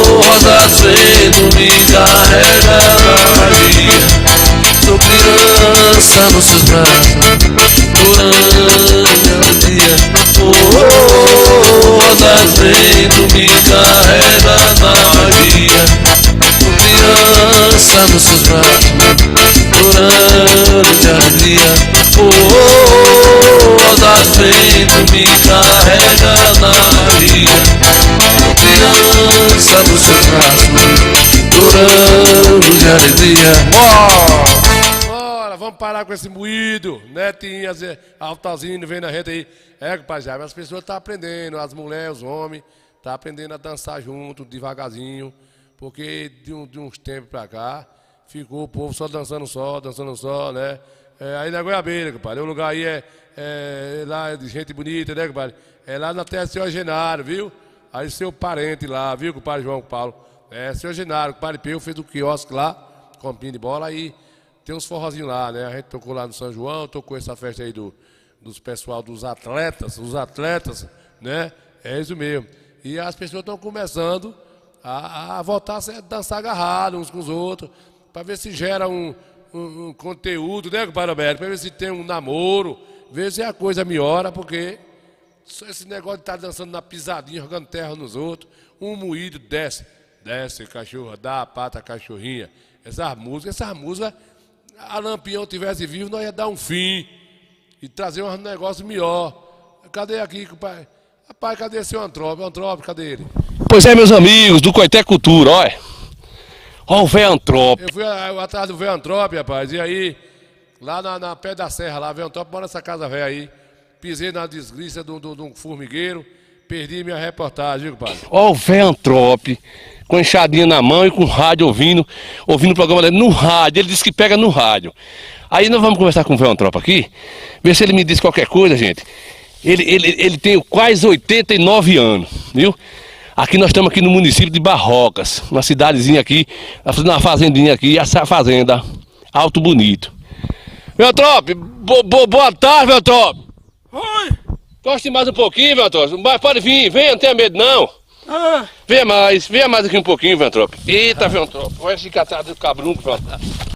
Rosas vento me carrega na magia. Sou criança nos seus braços, chorando de alegria. Rosas vento me carrega na magia. Sou criança nos seus braços, chorando de alegria. Rosas vento me carrega na magia. Criança nos seus braços, chorando de alegria. Bora, vamos parar com esse moído, netinhas, altazinho, vem na rede aí. É, rapaziada, mas as pessoas estão aprendendo, as mulheres, os homens, estão aprendendo a dançar junto, devagarzinho, porque de uns tempos pra cá, ficou o povo só dançando só, né? Aí na Goiabeira, compadre, o lugar aí é lá de gente bonita, né, compadre? É lá na terra do Senhor Genaro, viu? Aí seu parente lá, viu, compadre João Paulo? Senhor Genaro, o compadre Peu fez um quiosque lá, comprinho de bola, aí tem uns forrozinhos lá, né? A gente tocou lá no São João, tocou essa festa aí dos pessoal, dos atletas, né? É isso mesmo. E as pessoas estão começando a voltar a dançar agarrado uns com os outros, para ver se gera um conteúdo, né, compadre Alberto? Para ver se tem um namoro, ver se a coisa melhora, porque esse negócio de estar dançando na pisadinha, jogando terra nos outros, um moído desce, cachorra, dá a pata à cachorrinha. Essas músicas, a Lampião tivesse vivo, nós ia dar um fim e trazer um negócio melhor. Cadê aqui, compadre? Rapaz, cadê seu Antrópio? Antrópio, cadê ele? Pois é, meus amigos, do Coité Cultura, olha. Olha o velho Antrópio. Eu fui atrás do velho Antrópio, rapaz, e aí, lá na pé da serra, lá, velho Antrópio, mora nessa casa velha aí. Pisei na desgraça de um formigueiro, perdi minha reportagem, viu, compadre? Olha o velho Antrópio, com enxadinha na mão e com rádio ouvindo o programa dele no rádio. Ele disse que pega no rádio. Aí nós vamos conversar com o velho Antrópio aqui, ver se ele me diz qualquer coisa, gente. Ele tem quase 89 anos, viu? Aqui nós estamos aqui no município de Barrocas, uma cidadezinha aqui, uma fazendinha aqui, essa fazenda, Alto Bonito. Veltrópio, boa tarde, Veltrópio. Oi. Goste mais um pouquinho, Veltrópio, mas pode vir, venha, não tenha medo não. Venha mais aqui um pouquinho, Veltrópio. Eita, Veltrópio, olha esse catado do cabrunco,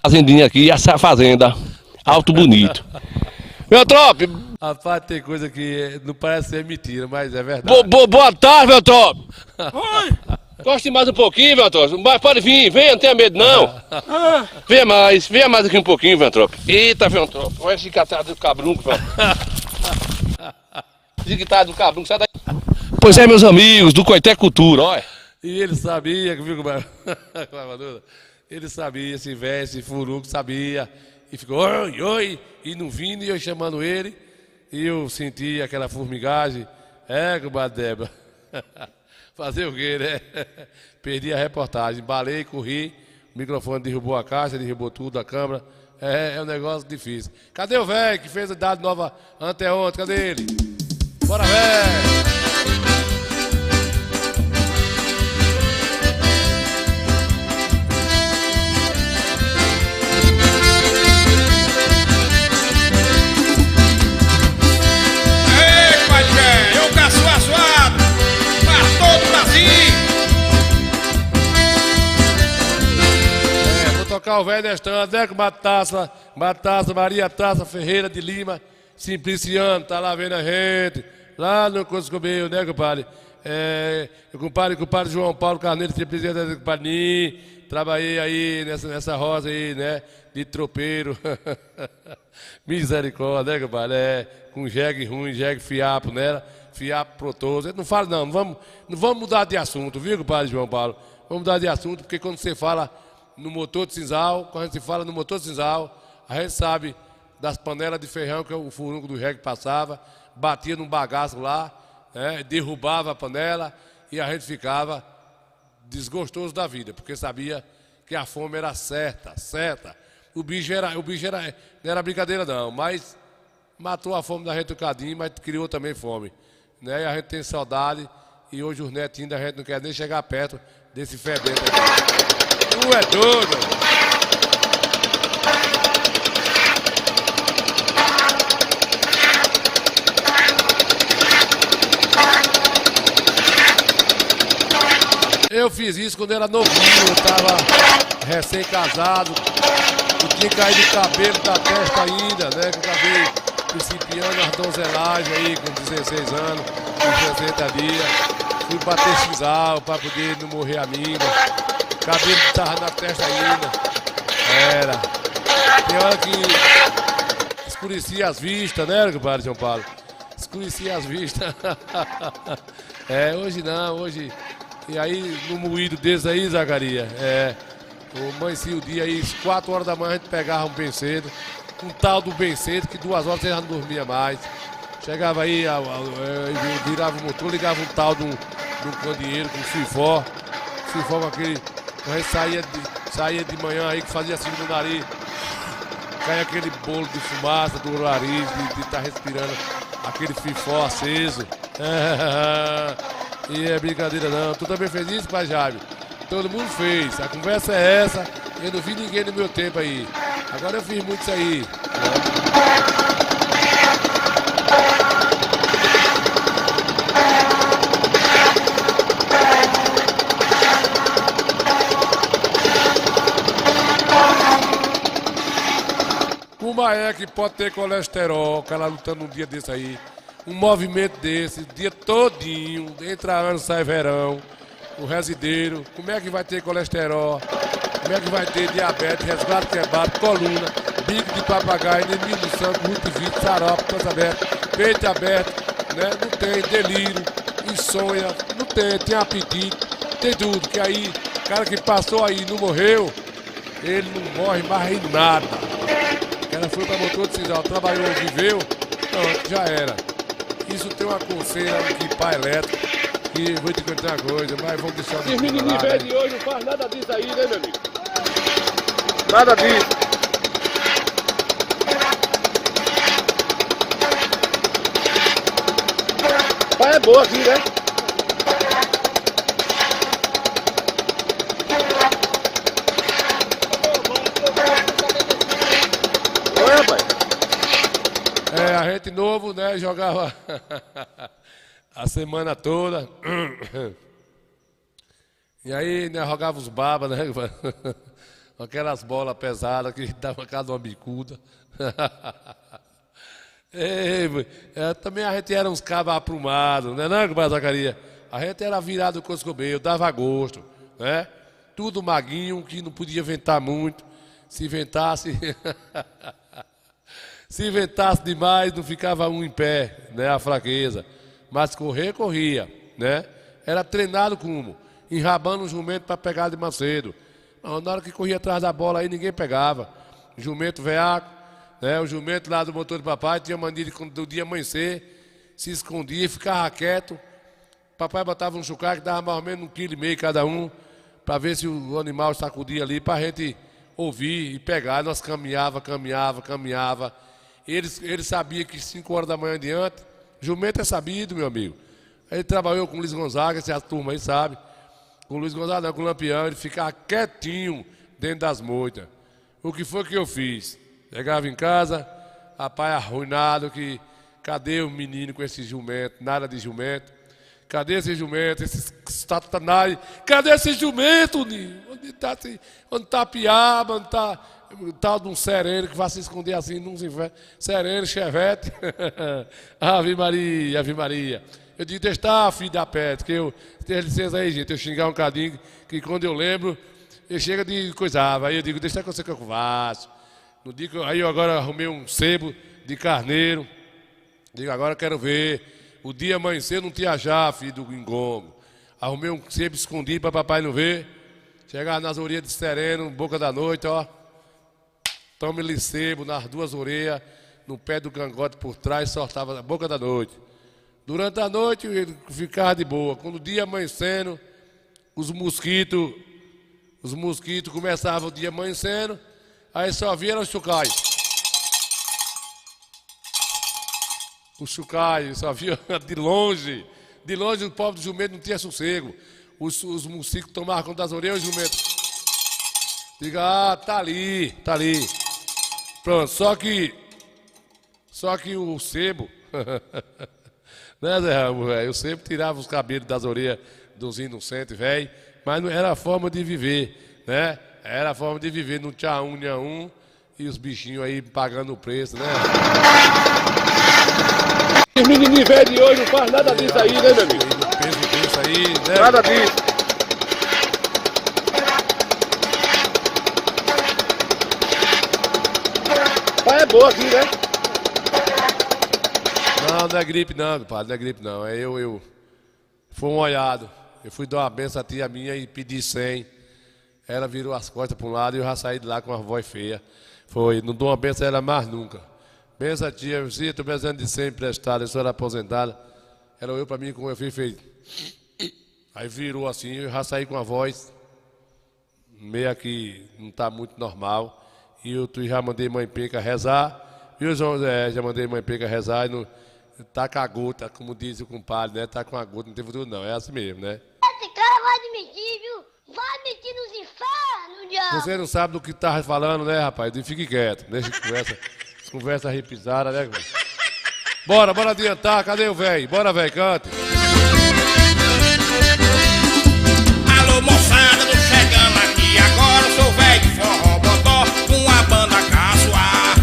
fazendinha aqui, essa fazenda, Alto Bonito. Veltrópio. Rapaz, tem coisa que não parece ser mentira, mas é verdade. Boa tarde, Veltrópio. Oi. Goste mais um pouquinho, Veltrópio, mas pode vir, venha, não tenha medo não. Venha mais aqui um pouquinho, Veltrópio. Eita, Veltrópio, olha esse catado do cabrunco, esse catado do cabrunco, sai daí. Pois é, meus amigos, do Coité Cultura, olha. E ele sabia, viu como é? Ele sabia, esse velho, esse furuco sabia. E ficou, oi, e não vindo, e eu chamando ele. E eu senti aquela formigagem. Compadre Débora. Fazer o quê, né? Perdi a reportagem, embalei, corri. O microfone derrubou a caixa, derrubou tudo, a câmera. É um negócio difícil. Cadê o velho que fez a idade nova anteontem? Cadê ele? Bora, velho! Tocar o velho Nestando, né? Com Mataça, Maria Taça Ferreira de Lima, Simpliciano, tá lá vendo a gente, lá no Coscomeio, né, compadre? Compadre João Paulo Carneiro, Simpliciano, né, compadre Ninho, trabalhei aí nessa rosa aí, né, de tropeiro. Misericórdia, né, compadre? Com jegue ruim, jegue fiapo nela, fiapo protoso. Não fala não vamos mudar de assunto, viu, compadre João Paulo? Vamos mudar de assunto, porque quando você fala no motor de sisal, quando a gente fala no motor de sisal, a gente sabe das panelas de ferrão que o furunco do jegue passava, batia num bagaço lá, né, derrubava a panela e a gente ficava desgostoso da vida, porque sabia que a fome era certa. O bicho não era brincadeira não, mas matou a fome da gente um cadinho, mas criou também fome, né? E a gente tem saudade e hoje os netinhos da gente não querem nem chegar perto desse fedento aqui. Tu é doido! Eu fiz isso quando era novinho, eu estava recém-casado, eu tinha caído o cabelo da testa ainda, né? Que eu acabei principiando as donzelagens aí com 16 anos, com 60 dias. Fui bater sisal para poder não morrer a mina. O cabelo estava na testa ainda. Era. Tem hora que escurecia as vistas, né, compadre João Paulo? Escurecia as vistas. Hoje não, hoje. E aí, no moído desse aí, Zacaria, amanhecia o dia aí, 4 horas da manhã a gente pegava um bem cedo, um tal do bem cedo, que 2 horas você já não dormia mais. Chegava aí, virava o motor, ligava um tal de um candeeiro com sulfó com aquele. A gente saía de manhã aí, que fazia assim no nariz, caía aquele bolo de fumaça do nariz, de estar respirando aquele fifó aceso. E é brincadeira não. Tu também fez isso, pai Jaime? Todo mundo fez. A conversa é essa. Eu não vi ninguém no meu tempo aí. Agora eu fiz muito isso aí. turma é que pode ter colesterol, o cara lutando um dia desse aí, um movimento desse, o dia todinho, entra ano, sai verão, o resideiro, como é que vai ter colesterol, como é que vai ter diabetes, resguardo quebrado, coluna, bico de papagaio, anemia do sangue, rutivite, xarope, coisa aberta, peito aberto, né? Não tem delírio, insônia, não tem apetite, tem tudo, que aí, cara que passou aí e não morreu, ele não morre mais em nada. O cara foi para motor de cidade, trabalhou, viveu, pronto, já era. Isso tem uma conceira, um equipar elétrico, que vou te contar uma coisa, mas vamos deixar... Esses meninos velhos de hoje não faz nada disso aí, né, meu amigo? Nada disso. Pai é boa aqui, né? Oi, rapaz. É, a gente novo, né, jogava a semana toda. E aí, né, jogava os babas, né? Aquelas bolas pesadas que dava cada uma bicuda. Também a gente era uns cabos aprumados, né, não, compadre Zacarias? A gente era virado com os cobeiros, dava gosto, né? Tudo maguinho, que não podia ventar muito. Se ventasse... Se inventasse demais, não ficava um em pé, né, a fraqueza. Mas correr, corria, né? Era treinado como? Enrabando o jumento para pegar de macedo. Não, na hora que corria atrás da bola aí, ninguém pegava. Jumento veaco, né? O jumento lá do motor do papai tinha mania de, do dia amanhecer, se escondia, ficava quieto. Papai botava um chucar que dava mais ou menos 1,5 kg cada um, para ver se o animal sacudia ali, para a gente ouvir e pegar. Nós caminhava. Ele sabia que 5 horas da manhã em diante, jumento é sabido, meu amigo. Ele trabalhou com o Luiz Gonzaga, essa turma aí sabe. Com o Luiz Gonzaga, não, com o Lampião, ele ficava quietinho dentro das moitas. O que foi que eu fiz? Chegava em casa, rapaz arruinado, que cadê o menino com esse jumento? Nada de jumento. Cadê esse jumento? Esses satanás? Cadê esse jumento, Ninho? Onde tá a piaba? Onde tá o tal de um sereno que vai se esconder assim num sereno, chevette? Ave Maria, Ave Maria. Eu digo, deixa estar, filho da pet, que eu... Tenha licença aí, gente, eu xingar um cadinho, que quando eu lembro, eu chego de coisava. Aí eu digo, deixa que eu sei que eu faço. No dia que aí eu agora arrumei um sebo de carneiro. Digo, agora eu quero ver. O dia amanhecer não tinha já, filho do engomo. Arrumei um sebo escondido para papai não ver. Chegava nas orelhas de sereno, boca da noite, ó. Tome-lhe sebo nas 2 orelhas, no pé do cangote por trás, soltava na boca da noite. Durante a noite ele ficava de boa. Quando o dia amanhecendo, os mosquitos começavam o dia amanhecendo, aí só via os chucais. Os chucais, só via de longe. De longe o pobre do jumento não tinha sossego. Os mosquitos tomavam conta das orelhas e o jumento. Diga, tá ali. Pronto, só que o sebo, né, Zé Ramos, velho? O sebo tirava os cabelos das orelhas dos inocentes, velho, mas não era a forma de viver, né? Era a forma de viver, não tinha um, e os bichinhos aí pagando o preço, né? Os menininhos velhos de hoje não faz nada disso aí, né, meu amigo? Pensa aí, né? Nada disso. Pai é boa aqui, né? Não é gripe não, compadre, não é gripe não. É eu fui um olhado. Eu fui dar uma benção à tia minha e pedi 100. Ela virou as costas para um lado e eu já saí de lá com uma voz feia. Foi, não dou uma benção a ela mais nunca. Benção, tia, estou precisando de 100 emprestado, eu sou aposentada. Ela olhou para mim com o filho e fez. Aí virou assim, eu já saí com a voz meio que não está muito normal. E eu já mandei mãe Penca rezar. Viu, João Zé? Já mandei mãe Penca rezar e não. Tá com a gota, como diz o compadre, né? Tá com a gota, não tem futuro não, é assim mesmo, né? Esse cara vai admitir, viu? Vai admitir nos infernos, diabo! Você não sabe do que tá falando, né, rapaz? Fique quieto, deixa de conversa repisada, né? Bora adiantar, cadê o velho? Bora, velho, cante! Alô, moçada, tô chegando aqui agora, eu sou velho de forró bodó, com a banda Caçoar.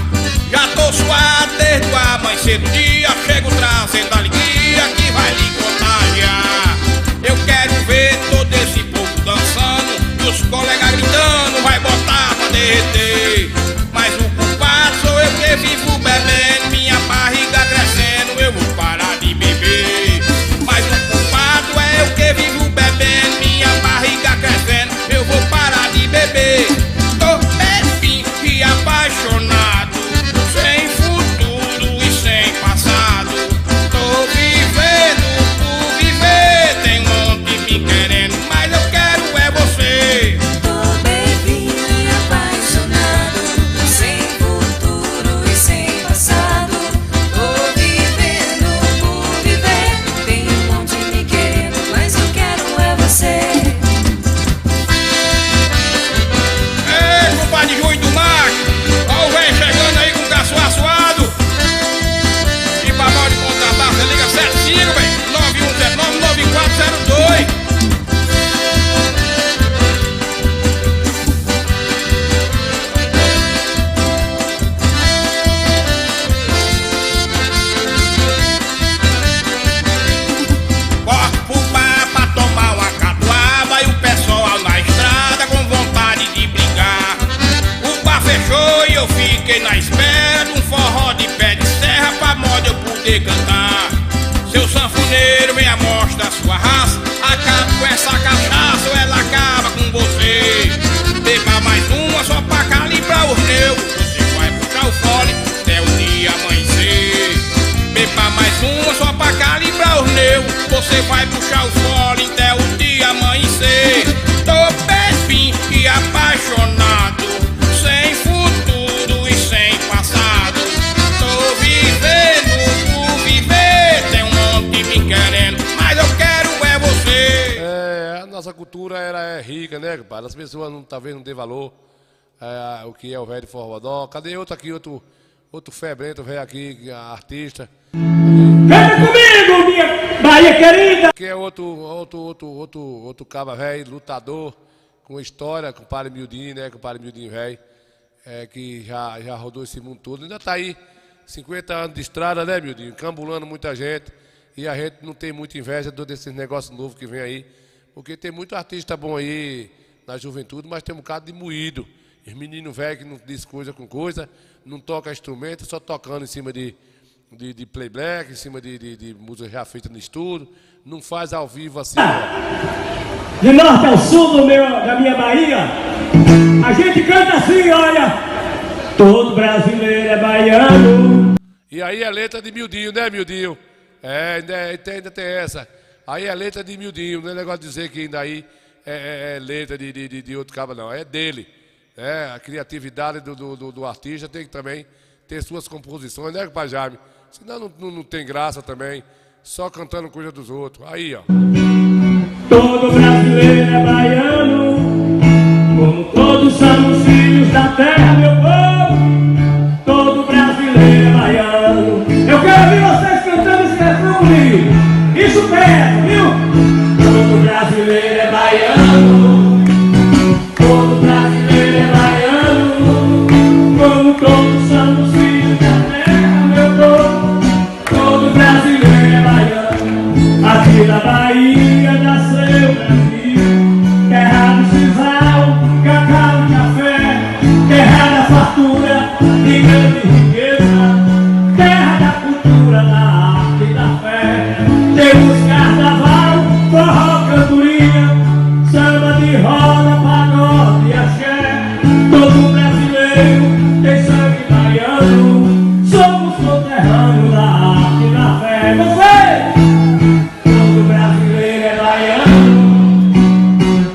fiquei na espera de um forró de pé de serra pra moda eu poder cantar. Seu sanfoneiro, vem a mostra sua raça. Acaba com essa cachaça ou ela acaba com você. Beba mais uma só pra calibrar os nervos. Você vai puxar o fole até o dia amanhecer. Beba mais uma só pra calibrar os nervos. Você vai puxar o fole até o dia amanhecer. Tô bem e apaixonado, sem futuro e sem passado. Tô vivendo por viver, tem um monte me querendo, mas eu quero é você. A nossa cultura é rica, né, compadre? As pessoas talvez não dêem valor o que é o velho forró. Cadê outro aqui, outro febrento, velho aqui, artista? Vem comigo, minha Bahia querida! Que é outro caba velho, lutador, com história, com o Padre Mildinho, né? Com o Padre Mildinho velho, que já rodou esse mundo todo. Ainda tá aí, 50 anos de estrada, né, Mildinho? Cambulando muita gente. E a gente não tem muita inveja desses negócios novos que vem aí. Porque tem muito artista bom aí na juventude, mas tem um bocado de moído. Os meninos velhos que não diz coisa com coisa, não toca instrumento, só tocando em cima de playback, em cima de música já feita no estúdio, não faz ao vivo assim. De norte ao sul da minha Bahia, a gente canta assim, olha. Todo brasileiro é baiano. E aí a letra de Mildinho, né, Mildinho? Ainda tem essa. Aí a letra de Mildinho, não é negócio de dizer que ainda aí é letra de outro cara, não. É dele. A criatividade do artista tem que também ter suas composições, né, compadre Jaime? Senão não tem graça também, só cantando coisa dos outros. Aí, ó. Todo brasileiro é baiano, como todos somos filhos da terra, meu povo. Todo brasileiro é baiano. Eu quero ouvir vocês cantando esse refrão, Rio. Isso mesmo, viu? Todo brasileiro é baiano, todo brasileiro é baiano, como todos somos filhos da terra, meu povo. Todo brasileiro é baiano. Aqui na Bahia nasceu o Brasil, terra do sisal, cacau e café, terra da fartura e grande riqueza, terra da cultura, da arte e da fé. Temos carnaval, forró, cantoria, samba de roda, pagode e axé. Todo brasileiro tem sangue baiano, somos conterrâneos da arte e da fé. Você! Todo brasileiro é baiano,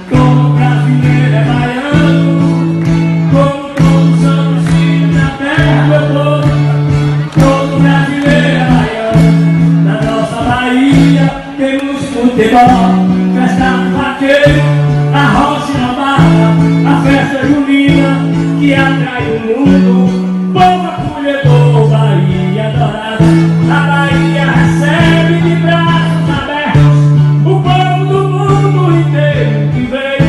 todo brasileiro é baiano, como todos somos filhos da terra, meu povo. Todo brasileiro é baiano. Na nossa Bahia temos futebol, festa do vaqueiro, a rocha na barra, a festa junina que atrai o mundo. Povo acolhedor, Bahia adorada, a Bahia recebe de braços abertos o povo do mundo inteiro que vem.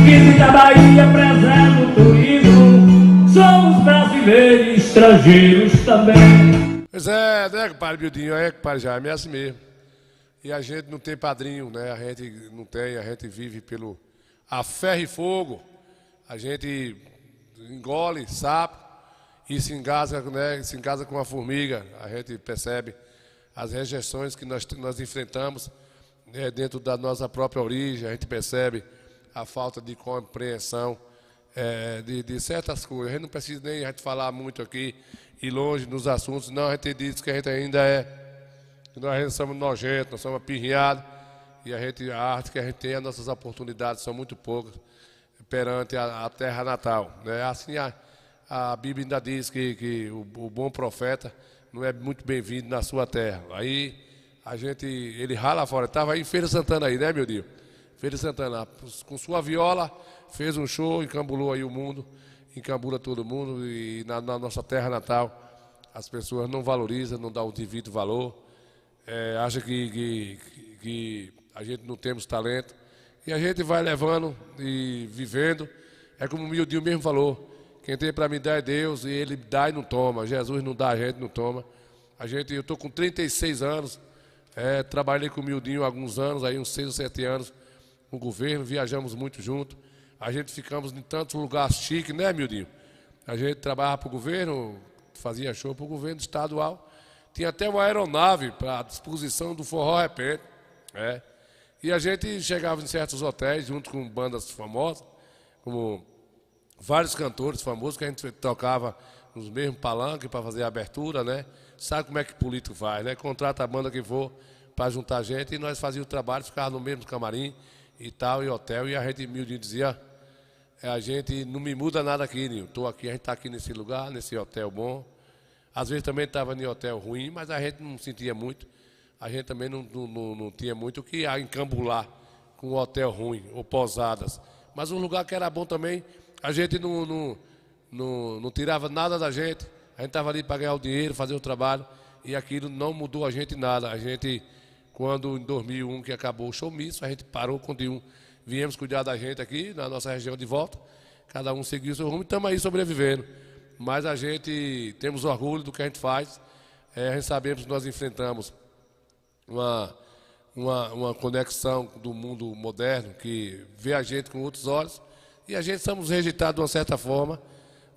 Visita a Bahia, preserva o turismo, somos brasileiros e estrangeiros também. Pois é, né, compadre Mildinho? Compadre Jaime, é assim mesmo. E a gente não tem padrinho, né? A gente não tem, a gente vive a ferro e fogo. A gente engole sapo e se engasa, né? Se engasa com a formiga. A gente percebe as rejeições que nós enfrentamos, né, dentro da nossa própria origem. A gente percebe a falta de compreensão de certas coisas. A gente não precisa nem a gente falar muito aqui e longe nos assuntos. Não, a gente diz que a gente ainda nós somos nojentos, nós somos apirriados, e a arte que a gente tem, as nossas oportunidades são muito poucas perante a terra natal, né? Assim a Bíblia ainda diz que o bom profeta não é muito bem-vindo na sua terra. Aí ele rala fora. Estava aí em Feira Santana aí, né, meu Deus? Feira Santana, com sua viola, fez um show, encambulou aí o mundo, encambula todo mundo, e na nossa terra natal as pessoas não valorizam, não dão o devido valor. Acha que a gente não temos talento, e a gente vai levando e vivendo. É como o Mildinho mesmo falou, quem tem para me dar é Deus, e Ele dá e não toma. Jesus não dá, a gente não toma. Eu estou com 36 anos, trabalhei com o Mildinho há alguns anos, aí uns 6 ou 7 anos no governo, viajamos muito junto. A gente ficamos em tantos lugares chiques, né, Mildinho? A gente trabalhava para o governo, fazia show para o governo estadual. Tinha até uma aeronave para disposição do Forró Repente. Né? E a gente chegava em certos hotéis, junto com bandas famosas, como vários cantores famosos, que a gente tocava nos mesmos palanques para fazer a abertura, né? Sabe como é que político faz, né? Contrata a banda que for para juntar gente e nós fazíamos o trabalho, ficava no mesmo camarim e tal, e hotel, e a gente miudinho dizia, a gente não me muda nada aqui, Nil. Estou aqui, a gente está aqui nesse lugar, nesse hotel bom. Às vezes também estava em hotel ruim, mas a gente não sentia muito. A gente também não tinha muito o que encambular com um hotel ruim, ou pousadas. Mas um lugar que era bom também, a gente não tirava nada da gente. A gente estava ali para ganhar o dinheiro, fazer o trabalho, e aquilo não mudou a gente nada. A gente, quando em 2001, que acabou o showmício, a gente parou com o viemos cuidar da gente aqui, na nossa região de volta. Cada um seguiu o seu rumo e estamos aí sobrevivendo. Mas a gente temos orgulho do que a gente faz. A gente sabemos que nós enfrentamos uma conexão do mundo moderno que vê a gente com outros olhos. E a gente somos rejeitados de uma certa forma,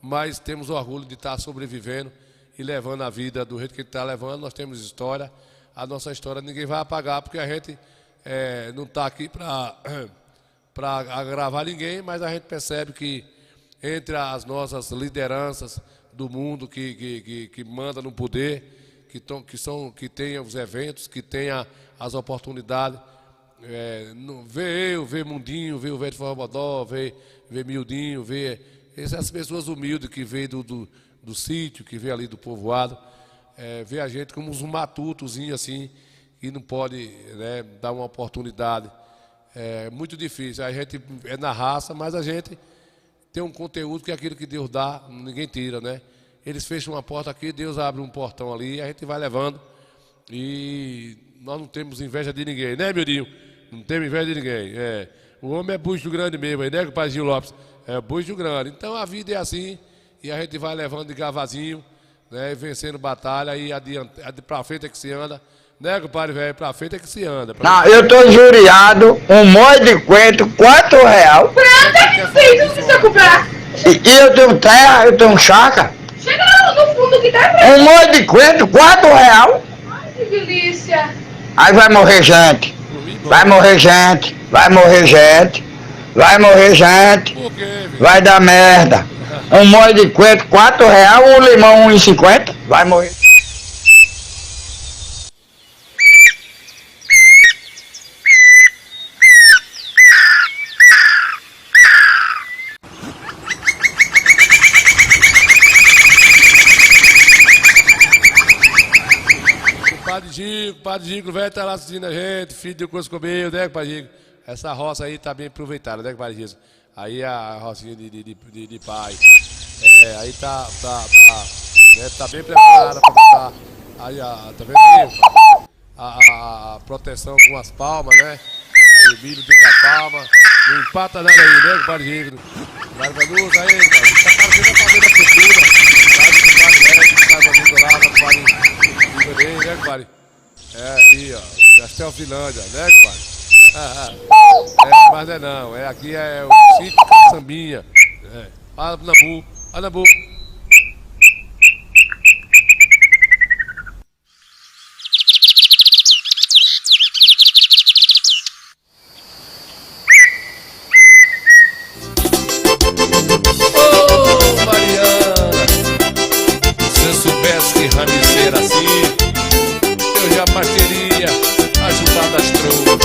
mas temos orgulho de estar sobrevivendo e levando a vida do jeito que ele está levando. Nós temos história. A nossa história ninguém vai apagar, porque a gente não está aqui para agravar ninguém, mas a gente percebe que entre as nossas lideranças do mundo que manda no poder, que tenha os eventos, que tenha as oportunidades, vê eu, vê Mundinho, vê o velho Forrobodó, vê Miudinho, vê essas pessoas humildes que veio do sítio, que veio ali do povoado, vê a gente como uns matutozinhos assim, que não pode, né, dar uma oportunidade. É muito difícil, a gente é na raça, mas a gente tem um conteúdo que é aquilo que Deus dá, ninguém tira, né? Eles fecham uma porta aqui, Deus abre um portão ali, e a gente vai levando. E nós não temos inveja de ninguém, né, Miudinho? Não temos inveja de ninguém. O homem é bucho grande mesmo, né, que o Pai Gil Lopes? É bucho grande. Então a vida é assim, e a gente vai levando devagarzinho, né, vencendo batalha, e pra frente é que se anda. Né, compadre velho? Pra frente é que se anda. Não, eu tô injuriado, um molho de coentro, R$4. Prata que fez, não precisa comprar. E eu tenho terra, eu tenho chácara. Chega no fundo que tá Um molho de coentro, R$4. Ai, que delícia. Aí vai morrer gente. Vai morrer gente. Vai morrer gente. Vai morrer gente. Vai dar merda. Um molho de coentro, R$4, um limão, R$1,50. Vai morrer. Padre Gigo, velho, tá lá assistindo a gente, filho de Coisa Comeu, né, Padre Gigo? Essa roça aí tá bem aproveitada, né, Padre Gigo? Aí a rocinha de pai. Aí tá bem preparada pra botar. Aí, tá vendo aí? A proteção com as palmas, né? Aí o milho dentro da palma. Não empata nada aí, né, Padre Gigo? Vai pra luz aí, cara. Tá fazendo a fazenda futura. Vai do Padre Ed, faz a vida lá, no Padre. Né, compadre? Aí, ó, Castelvilândia, né, compadre? Mas não, aqui é o sítio Caçambinha. Anabu. Ô, Mariana, se eu soubesse que ramiceira assim, eu jamais teria ajudado as trouxas.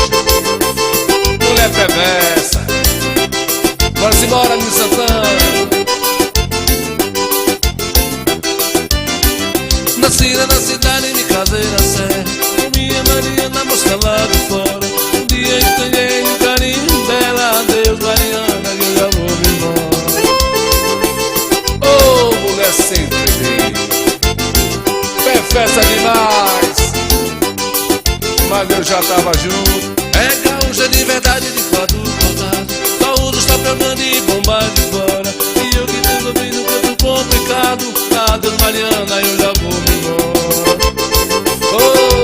Mulher perversa, bora-se embora de Santana. Nascida na cidade de Caseira Serra, com minha Mariana mosca lá de fora. Um dia estranhei o carinho dela, adeus Mariana, que eu já vou me embora. Ô, mulher sem tremer, perversa demais, mas eu já tava junto. É gaúcha de verdade, de fato contado, só uso estapelando e bomba de fora. E eu que tudo bem no canto complicado, adeus Mariana, eu já vou me embora. Oh,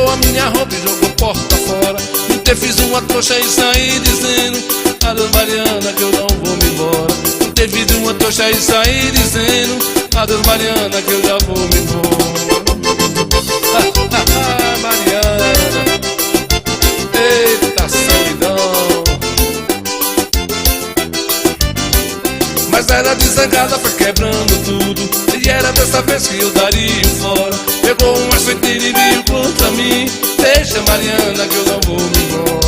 Pegou a minha roupa e jogou porta fora. Ontem fiz uma trouxa e saí dizendo: adeus Mariana, que eu não vou me embora. Ontem fiz uma trouxa e saí dizendo: adeus Mariana, que eu já vou me embora. Mariana, eita solidão. Mas ela desangada foi quebrando tudo, e era dessa vez que eu daria o fora. Pegou um açoiteiro e veio contra mim: deixa Mariana que eu não vou me embora.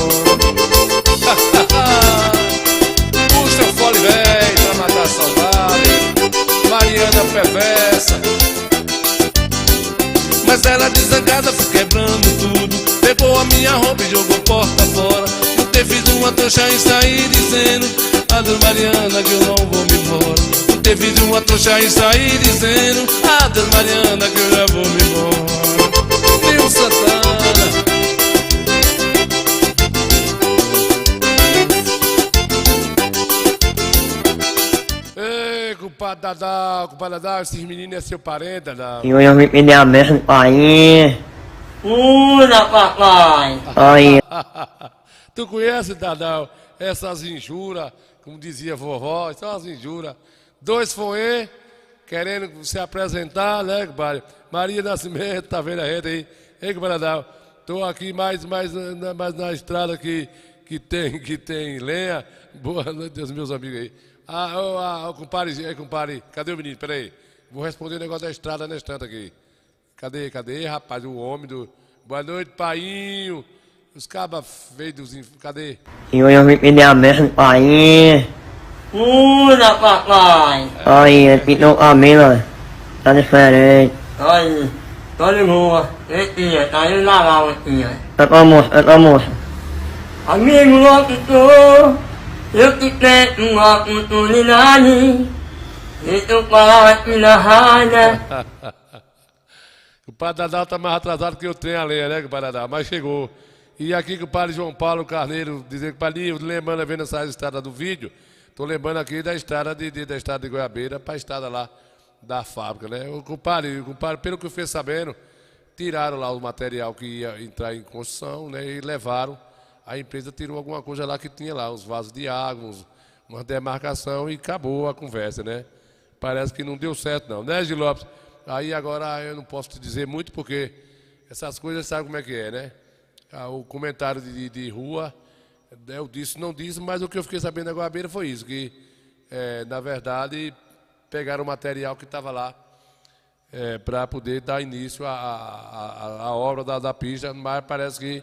Puxa o fole véi pra matar a saudade, Mariana perversa. Mas ela desangada foi quebrando tudo, pegou a minha roupa e jogou porta fora. Ontem fiz uma trouxa e saí dizendo: adeus Mariana, que eu não vou me embora. Ontem fiz uma trouxa e saí dizendo: adeus Mariana, que eu já vou me embora. Meu Santana. Ei, compadre Dadá, esses meninos é seu parente, Dadá. Eu ia me pedir a benção do pai. Muda, papai. Aí. Tu conhece, Dadá, essas injuras, como dizia a vovó, essas injuras. Dois foê querendo se apresentar, né, compadre? Maria Nascimento, tá vendo a gente aí? Ei, compadre Dadá, tô aqui mais na estrada que tem lenha. Boa noite aos meus amigos aí. Compadre, cadê o menino? Peraí, vou responder o negócio da estrada na estante aqui. Cadê, rapaz, o homem do... Boa noite, painho. Os cabas veio dos... Cadê? Eu ia me pedir a benção do pai. Muda, papai. Aí, ele pintou o cabelo, tá diferente. Aí, tô de boa. Tia, tá indo lavar, tia. É pra moça. Amigo locutor, eu te peço uma oportunidade de tu falar aqui na rádio. O padre Dadá tá mais atrasado que eu tenho a lenha, né, compadre Dadá? Mas chegou. E aqui que o padre João Paulo Carneiro dizendo que, padre, lembrando, vendo essa estrada do vídeo, tô lembrando aqui da estrada de Goiabeira para a estrada lá da fábrica, né? O compadre, pelo que eu fiquei sabendo, tiraram lá o material que ia entrar em construção, né? E levaram. A empresa tirou alguma coisa lá que tinha lá, uns vasos de água, uma demarcação e acabou a conversa, né? Parece que não deu certo não, né, Gil Lopes? Aí agora eu não posso te dizer muito porque essas coisas sabe como é que é, né? O comentário de rua, eu disse, não disse, mas o que eu fiquei sabendo da Goiabeira foi isso, que na verdade pegaram o material que estava lá para poder dar início à obra da pista, mas parece que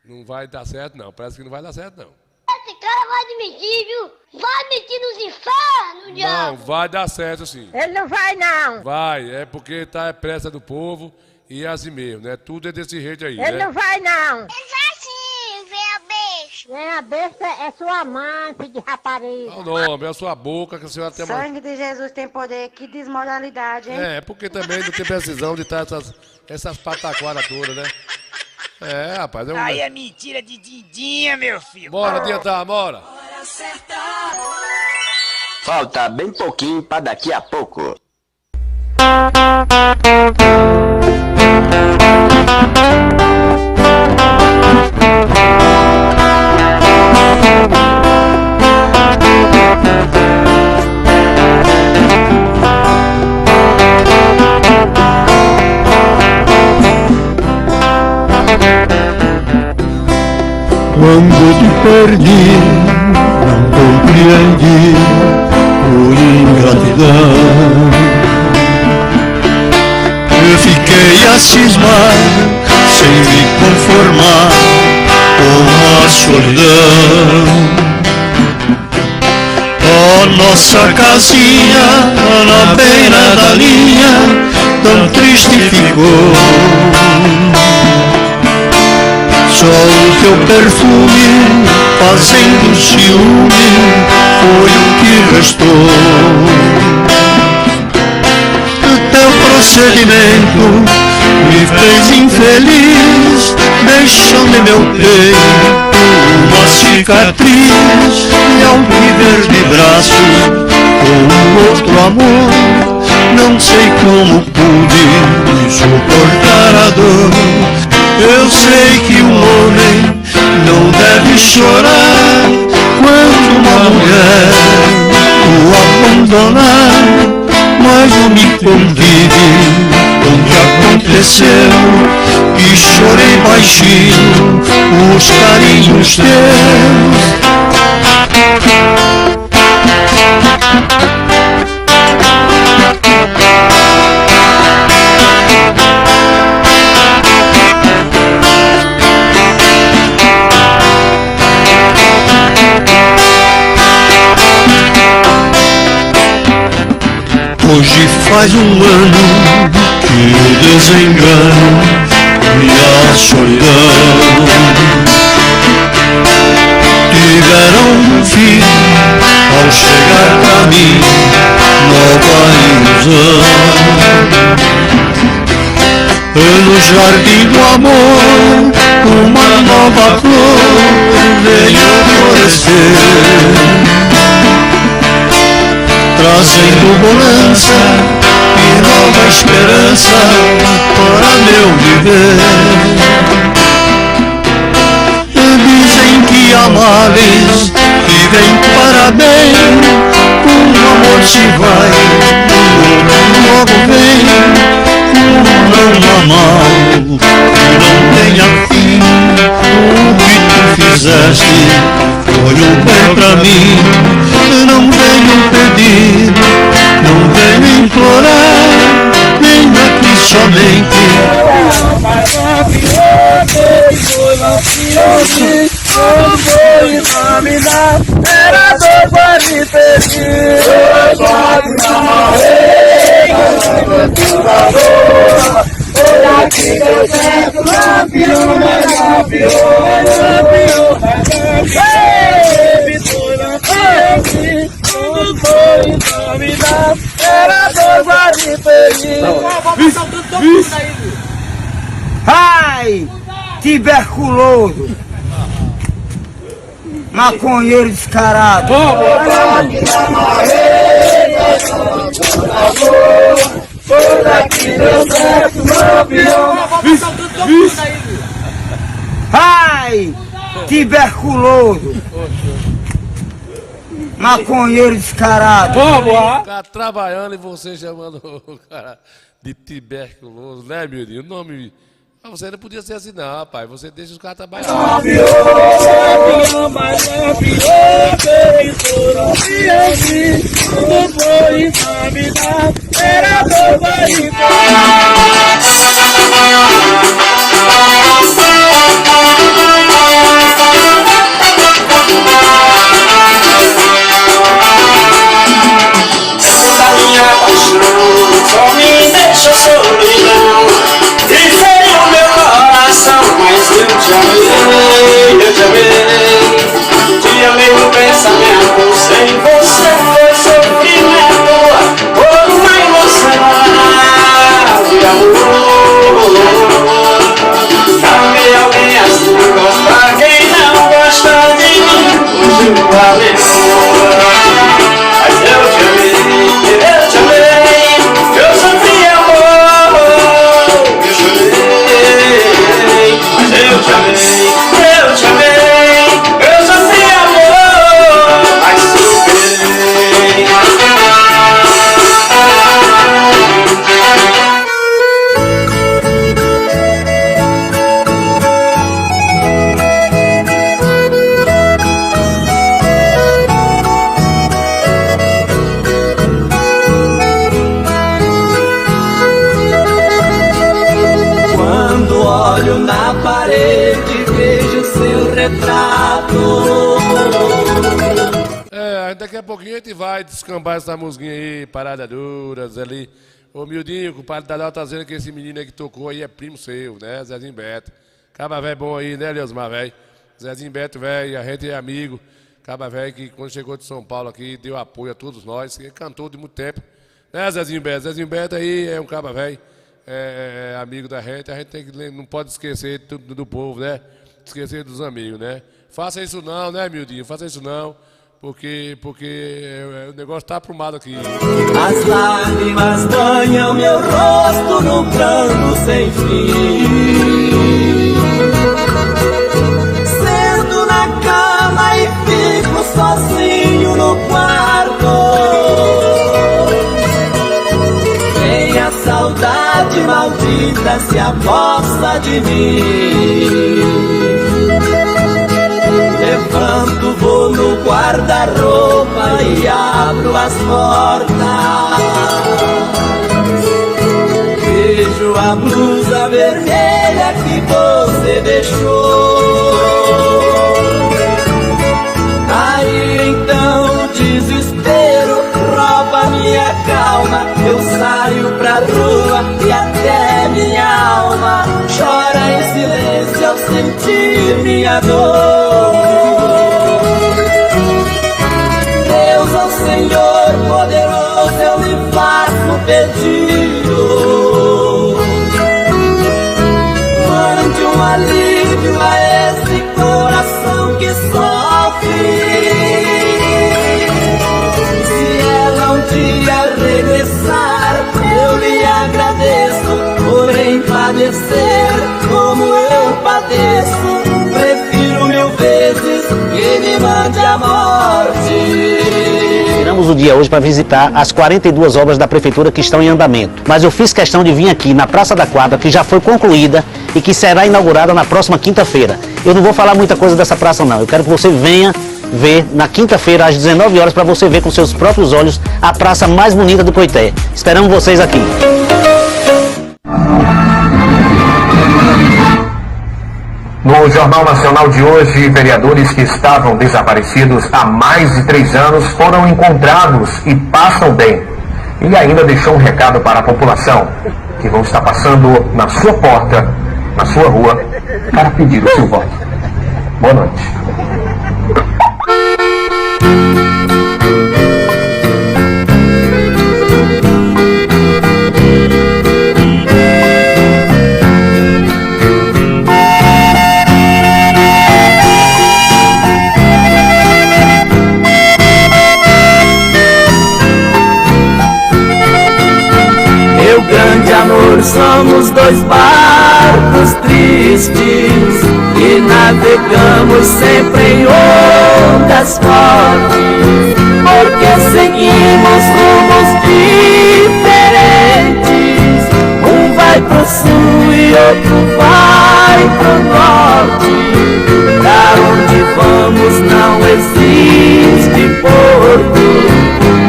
não vai dar certo não, parece que não vai dar certo não. Esse cara vai admitir, viu? Vai admitir nos infernos, diabo! Não, vai dar certo sim. Ele não vai, não. Vai, é porque tá pressa do povo e assim mesmo, né? Tudo é desse jeito aí, Ele né? não vai, não. Ele vai sim, vem a besta. Vem a besta é sua mãe, filho de rapariga. Não, é a sua boca que a senhora tem mais... Sangue de Jesus tem poder, que desmoralidade, hein? Porque também não tem precisão de estar essas pataquadas todas, né? Rapaz, é um... Aí é mentira de Didinha, meu filho. Bora adiantar, bora. Falta bem pouquinho pra daqui a pouco. Quando te perdi, não compreendi por ingratidão. Eu fiquei a cismar, sem me conformar com a solidão. Oh, nossa casinha na beira da linha, tão triste ficou. Só o teu perfume, fazendo ciúme, foi o que restou. O teu procedimento me fez infeliz, deixando em meu peito uma cicatriz. E ao me ver de braços com outro amor, não sei como pude suportar a dor. Eu sei que um homem não deve chorar quando uma mulher o abandonar, mas não me convide com o que aconteceu, e chorei baixinho os carinhos teus. Hoje faz um ano que o desengano e a solidão tiveram um fim ao chegar pra mim nova ilusão. No jardim do amor uma nova flor veio florescer, trazendo bonança e nova esperança para meu viver. Dizem que amar-lhes que vem para bem, um amor se vai, outro logo vem. Não amar que não tenha fim, o que tu fizeste foi um bem pra mim. Não venho pedir, não venho implorar, vem aqui somente. Era dois para me pedir, olha que deu certo, lampião, era dois para me pedir. Ai, tuberculoso, maconheiro descarado. Ai, tuberculoso, maconheiro descarado. Tá trabalhando e você chamando o cara de tuberculoso, né, meu Deus? O nome. Mas você não podia ser assim, não, rapaz. Você deixa os caras trabalhar. Essa minha paixão só me deixa solidão. Mas eu te amei no pensamento, sem você foi sofrimento, por uma emoção de amor. Amei alguém assim, gosta quem não gosta de mim, hoje valeu. Mas eu te amei, eu sofri amor, eu chorei. Eu te amei, eu sofri amor, mas superei. Quando olho na parede, vejo seu retrato. Daqui a pouquinho a gente vai descambar essa musiquinha aí, Parada Duras ali. Ô Mildinho, o padre Dadal tá dizendo que esse menino aí que tocou aí é primo seu, né? Zezinho Beto. Caba velho bom aí, né, Leosmar, velho? Zezinho Beto, velho, a gente é amigo. Caba velho que quando chegou de São Paulo aqui, deu apoio a todos nós, que cantou de muito tempo. Né, Zezinho Beto? Zezinho Beto aí é um caba velho, é amigo da gente tem que, não pode esquecer do povo, né? Esquecer dos amigos, né? Faça isso não, né, Mildinho? Faça isso não. Porque o negócio tá aprumado aqui. As lágrimas banham meu rosto no pranto sem fim. gosta de mim. Levanto, vou no guarda-roupa e abro as portas. Vejo a blusa vermelha que você deixou. Aí então o desespero rouba minha calma. Eu saio pra rua e até minha alma chora em silêncio ao sentir minha dor. Deus, ó Senhor poderoso, eu lhe faço um pedido. Mande um alívio a esse coração que sofre. Se ela um dia regressar, eu lhe agradeço por padecer como eu padeço. Prefiro 1000 vezes que me mande a morte. Tiramos o dia hoje para visitar as 42 obras da prefeitura que estão em andamento. Mas eu fiz questão de vir aqui na Praça da Quadra, que já foi concluída e que será inaugurada na próxima quinta-feira. Eu não vou falar muita coisa dessa praça não, eu quero que você venha ver na quinta-feira às 19 horas para você ver com seus próprios olhos a praça mais bonita do Coité. Esperamos vocês aqui. No Jornal Nacional de hoje, vereadores que estavam desaparecidos há mais de 3 anos foram encontrados e passam bem. E ainda deixou um recado para a população, que vão estar passando na sua porta, na sua rua, para pedir o seu voto. Boa noite. Grande amor, somos 2 barcos tristes e navegamos sempre em ondas fortes, porque seguimos rumos diferentes. Um vai pro sul e outro vai pro norte. Pra onde vamos não existe porto.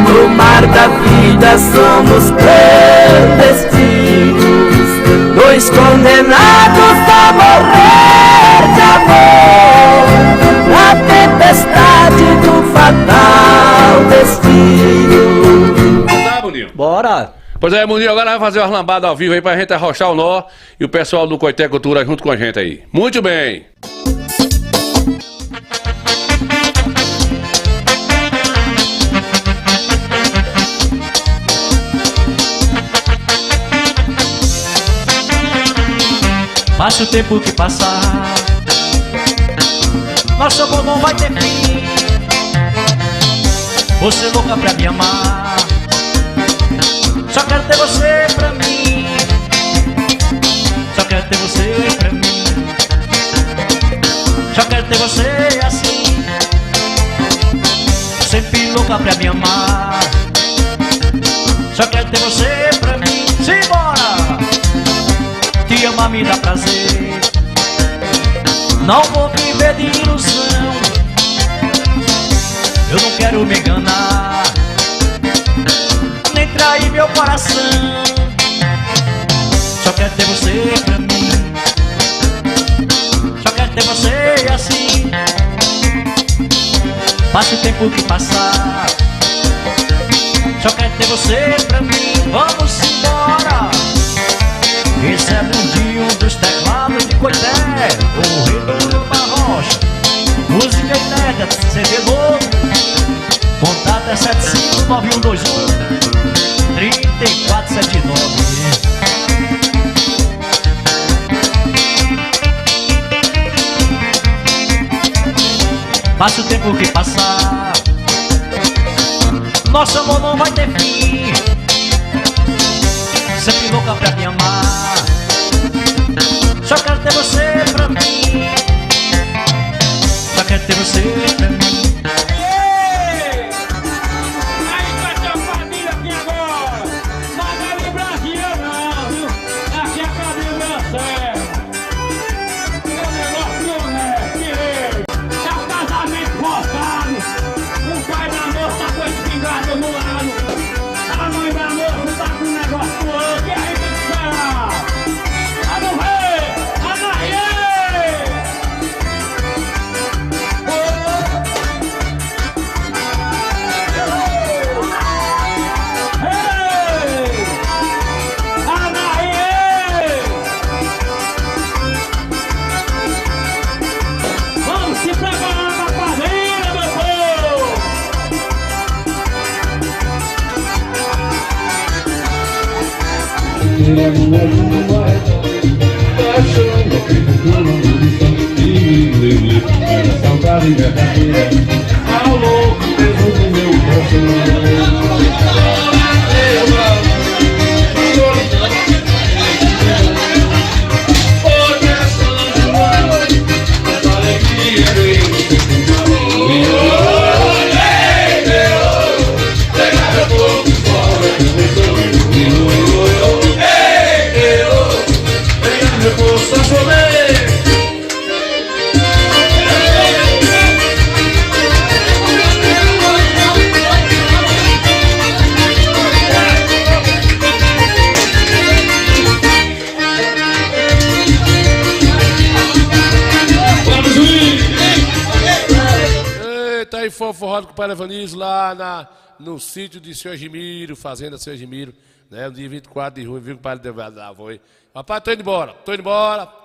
No mar da vida somos clandestinos, 2 condenados a morrer de amor, na tempestade do fatal destino. Tá, Boninho? Bora! Pois é, Boninho, agora vai fazer uma lambada ao vivo aí pra gente arrochar o nó e o pessoal do Coité Cultura junto com a gente aí. Muito bem! Passe o tempo que passar, nosso amor não vai ter fim. Você é louca pra me amar, só quero ter você pra mim. Só quero ter você pra mim. Só quero ter você assim. Sempre louca pra me amar, só quero ter você pra mim. Simbora! Te amar me dá prazer, não vou viver de ilusão. Eu não quero me enganar, nem trair meu coração. Só quero ter você pra mim, só quero ter você assim. Passa o tempo que passar, só quero ter você pra mim. Vamos embora! Esse é Brundinho dos teclados de Coité, o rei do Barrocha. Música inédita, CD novo. Contato é 759121-3479. Passa o tempo que passar, nosso amor não vai ter fim. Sempre louca pra me amar, só quero ter você pra mim. Só quero ter você pra mim. Aí vai ter a família aqui agora. Não é do Brasil não, viu? Aqui é a família. Saudade verdadeira, ao louco dentro do meu coração. Hoje é São João, essa alegria veio do seu caminho. Pegava pouco fora, pegava meu poço a chover. Aí foi forrado com o Pai Evanisto lá no sítio de Seu Edmiro, fazenda Seu Edmiro, né? No dia 24 de junho, viu que o Pai foi. Rapaz, tô indo embora,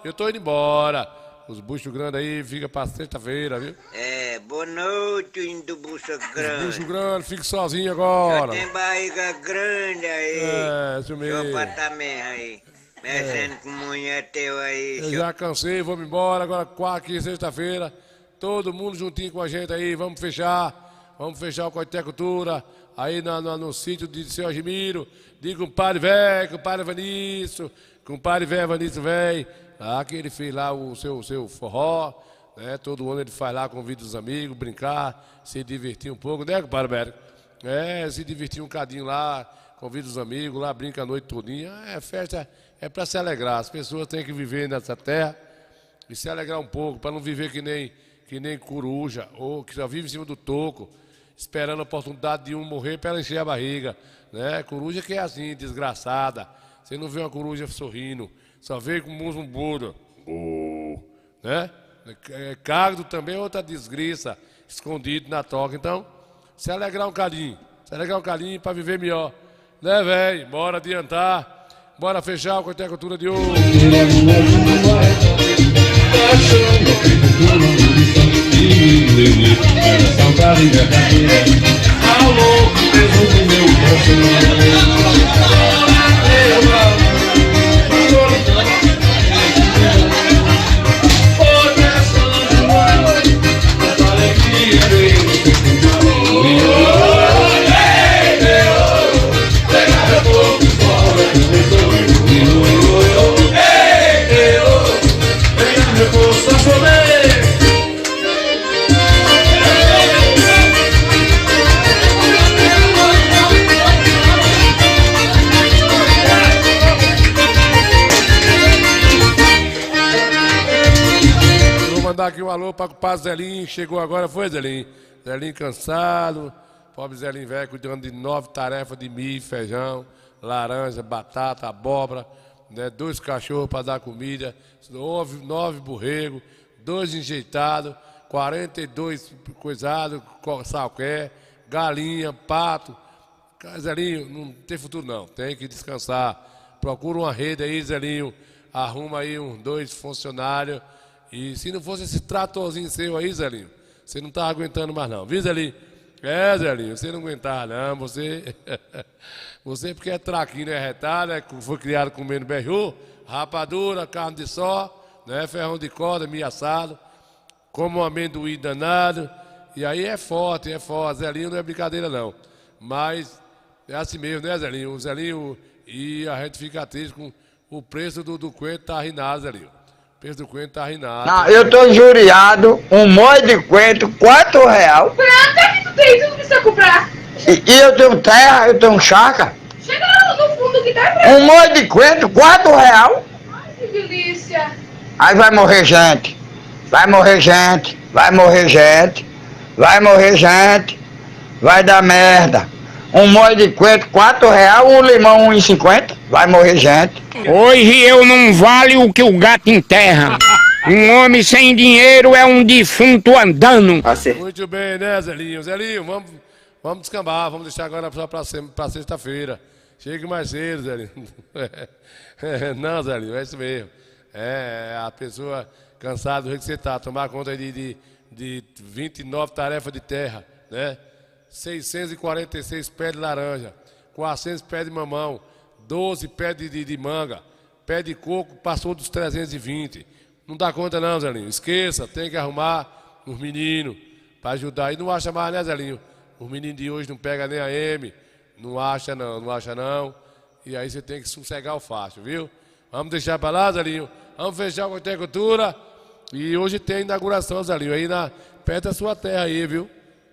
eu tô indo embora. Os buchos grandes aí, fica pra sexta-feira, viu? É, boa noite, indo bucho grande. Bucho grande, fica sozinho agora. Já tem barriga grande aí. É, isso mesmo. Seu patamé aí. Mexendo com mulher teu aí. Eu já cansei, vou me embora, agora aqui, sexta-feira. Todo mundo juntinho com a gente aí, vamos fechar o Coité Cultura, aí no sítio de Seu Edmiro, de compadre velho, compadre Evanisto, compadre velho Evanisto velho, lá que ele fez lá o seu forró, né? Todo ano ele faz lá, convida os amigos, brincar, se divertir um pouco, né, compadre velho? É, se divertir um cadinho lá, convida os amigos lá, brinca a noite todinha, festa, é para se alegrar, as pessoas têm que viver nessa terra e se alegrar um pouco, para não viver que nem coruja, ou que só vive em cima do toco, esperando a oportunidade de um morrer para ela encher a barriga, né? Coruja que é assim, desgraçada. Você não vê uma coruja sorrindo, só vê com um burro, né? Cardo também é outra desgraça, escondido na toca. Então, se alegrar um cadinho para viver melhor. Né, velho? Bora adiantar, bora fechar o Coité Cultura de hoje. Era saudade verdadeira, ao louco dentro do meu hoje é São João, essa alegria veio do seu caminho. Pegava pouco fora, pegava meu poço a chover. Mandar aqui um alô para o Zelinho, chegou agora, foi Zelinho? Zelinho cansado, pobre Zelinho velho, cuidando de 9 tarefas de milho, feijão, laranja, batata, abóbora, né? 2 cachorros para dar comida, 9 borregos, 2 enjeitados, 42 coisados, salqué, galinha, pato. Zelinho, não tem futuro não, tem que descansar. Procura uma rede aí, Zelinho, arruma aí 2 funcionários. E se não fosse esse tratorzinho seu aí, Zelinho, você não tá aguentando mais não, viu, Zelinho? É, Zelinho, você não aguentava não, você porque é traquino, é retado, foi criado comendo beiju, rapadura, carne de só, né, ferrão de corda, milho assado, como um amendoim danado, e aí é forte, Zelinho não é brincadeira não, mas é assim mesmo, né, Zelinho? O Zelinho, e a gente fica triste com o preço do coentro tá rinado, Zelinho. O preço do coentro tá rinado. Não, eu tô injuriado, um molho de coentro, R$4. Prata que tu tem, tu não precisa comprar. E eu tenho terra, eu tenho chácara. Chega no fundo que tá prata. Um molho de coentro, R$4. Ai, que delícia. Aí vai morrer gente, vai morrer gente, vai morrer gente, vai morrer gente, vai dar merda. Um molho de coentro, R$4, um limão, R$1,50, vai morrer gente. Hoje eu não valho o que o gato enterra. Um homem sem dinheiro é um defunto andando. Muito bem, né, Zelinho? Zelinho, vamos descambar, vamos deixar agora só pra sexta-feira. Chegue mais cedo, Zelinho. Não, Zelinho, é isso mesmo. É, a pessoa cansada do jeito que você tá, tomar conta de 29 tarefas de terra, né? 646 pés de laranja, 400 pés de mamão, 12 pés de manga, pé de coco passou dos 320. Não dá conta não, Zelinho. Esqueça, tem que arrumar os meninos para ajudar. E não acha mais, né, Zelinho? Os meninos de hoje não pegam nem a M. Não acha não. E aí você tem que sossegar o fácil, viu? Vamos deixar para lá, Zelinho. Vamos fechar com a agricultura. E hoje tem inauguração, Zelinho, aí perto da sua terra aí, viu?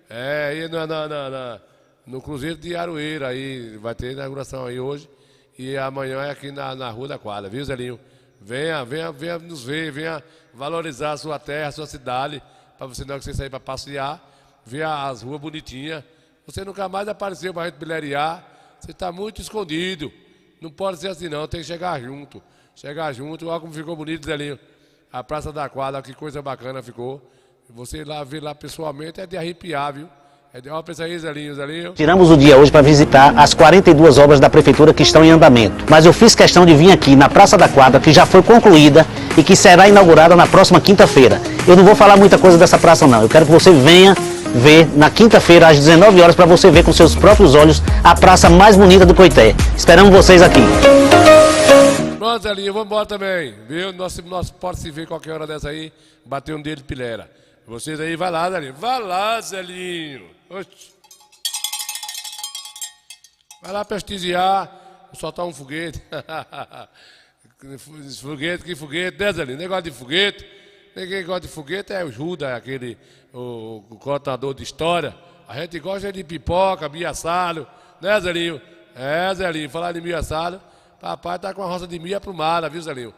Aí no Cruzeiro de Aroeira, aí vai ter inauguração aí hoje. E amanhã é aqui na Rua da Quadra, viu, Zelinho? Venha nos ver, venha valorizar a sua terra, a sua cidade, para você não que você sair para passear, ver as ruas bonitinhas. Você nunca mais apareceu para a gente bilhariar, você está muito escondido. Não pode ser assim não, tem que chegar junto. Olha como ficou bonito, Zelinho. A Praça da Quadra, que coisa bacana ficou. Você lá ver lá pessoalmente é de arrepiar, viu? Olha, pensa aí, Zelinho. Tiramos o dia hoje para visitar as 42 obras da Prefeitura que estão em andamento. Mas eu fiz questão de vir aqui na Praça da Quadra, que já foi concluída e que será inaugurada na próxima quinta-feira. Eu não vou falar muita coisa dessa praça não, eu quero que você venha ver na quinta-feira às 19 horas para você ver com seus próprios olhos a praça mais bonita do Coité. Esperamos vocês aqui. Pronto, Zelinho, vamos embora também, viu? Nosso pode se ver qualquer hora dessa aí, bater um dedo de pilera. Vocês aí, vai lá, Zelinho. Vai lá, Zelinho. Oxi. Vai lá prestigiar, soltar um foguete. Foguete, né, Zelinho? Negócio de foguete. Ninguém gosta de foguete, é o Judas, o contador de história. A gente gosta de pipoca, milho assado, né, Zelinho? Zelinho, falar de milho assado, papai tá com a roça de milho aprumada, viu, Zelinho?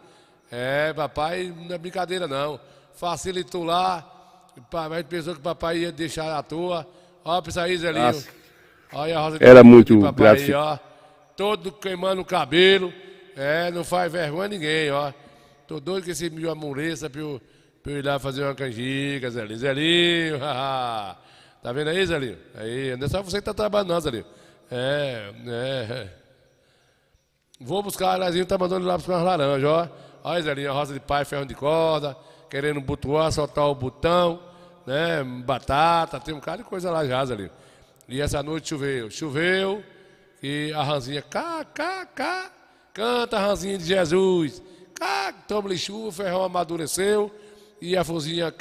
Papai, não é brincadeira, não. Facilitou lá. A gente pensou que o papai ia deixar à toa. Olha pra isso aí, Zelinho. Nossa. Olha a rosa Era de muito papai aí, ó. Todo queimando o cabelo. Não faz vergonha a ninguém, ó. Tô doido que esse milho amoleça pra eu ir lá fazer uma canjica, Zelinho. Zelinho, tá vendo aí, Zelinho? Aí, não é só você que tá trabalhando, não, Zelinho. Vou buscar, a Lazinho tá mandando lá buscar umas laranjas, ó. Olha, Zelinho, a rosa de pai, ferro de corda. Querendo butuar, soltar o botão, né? Batata, tem um cara de coisa lá já, Zelinho. E essa noite choveu, e a ranzinha, canta a ranzinha de Jesus, toma-lhe chuva, o ferrão amadureceu, e a fuzinha,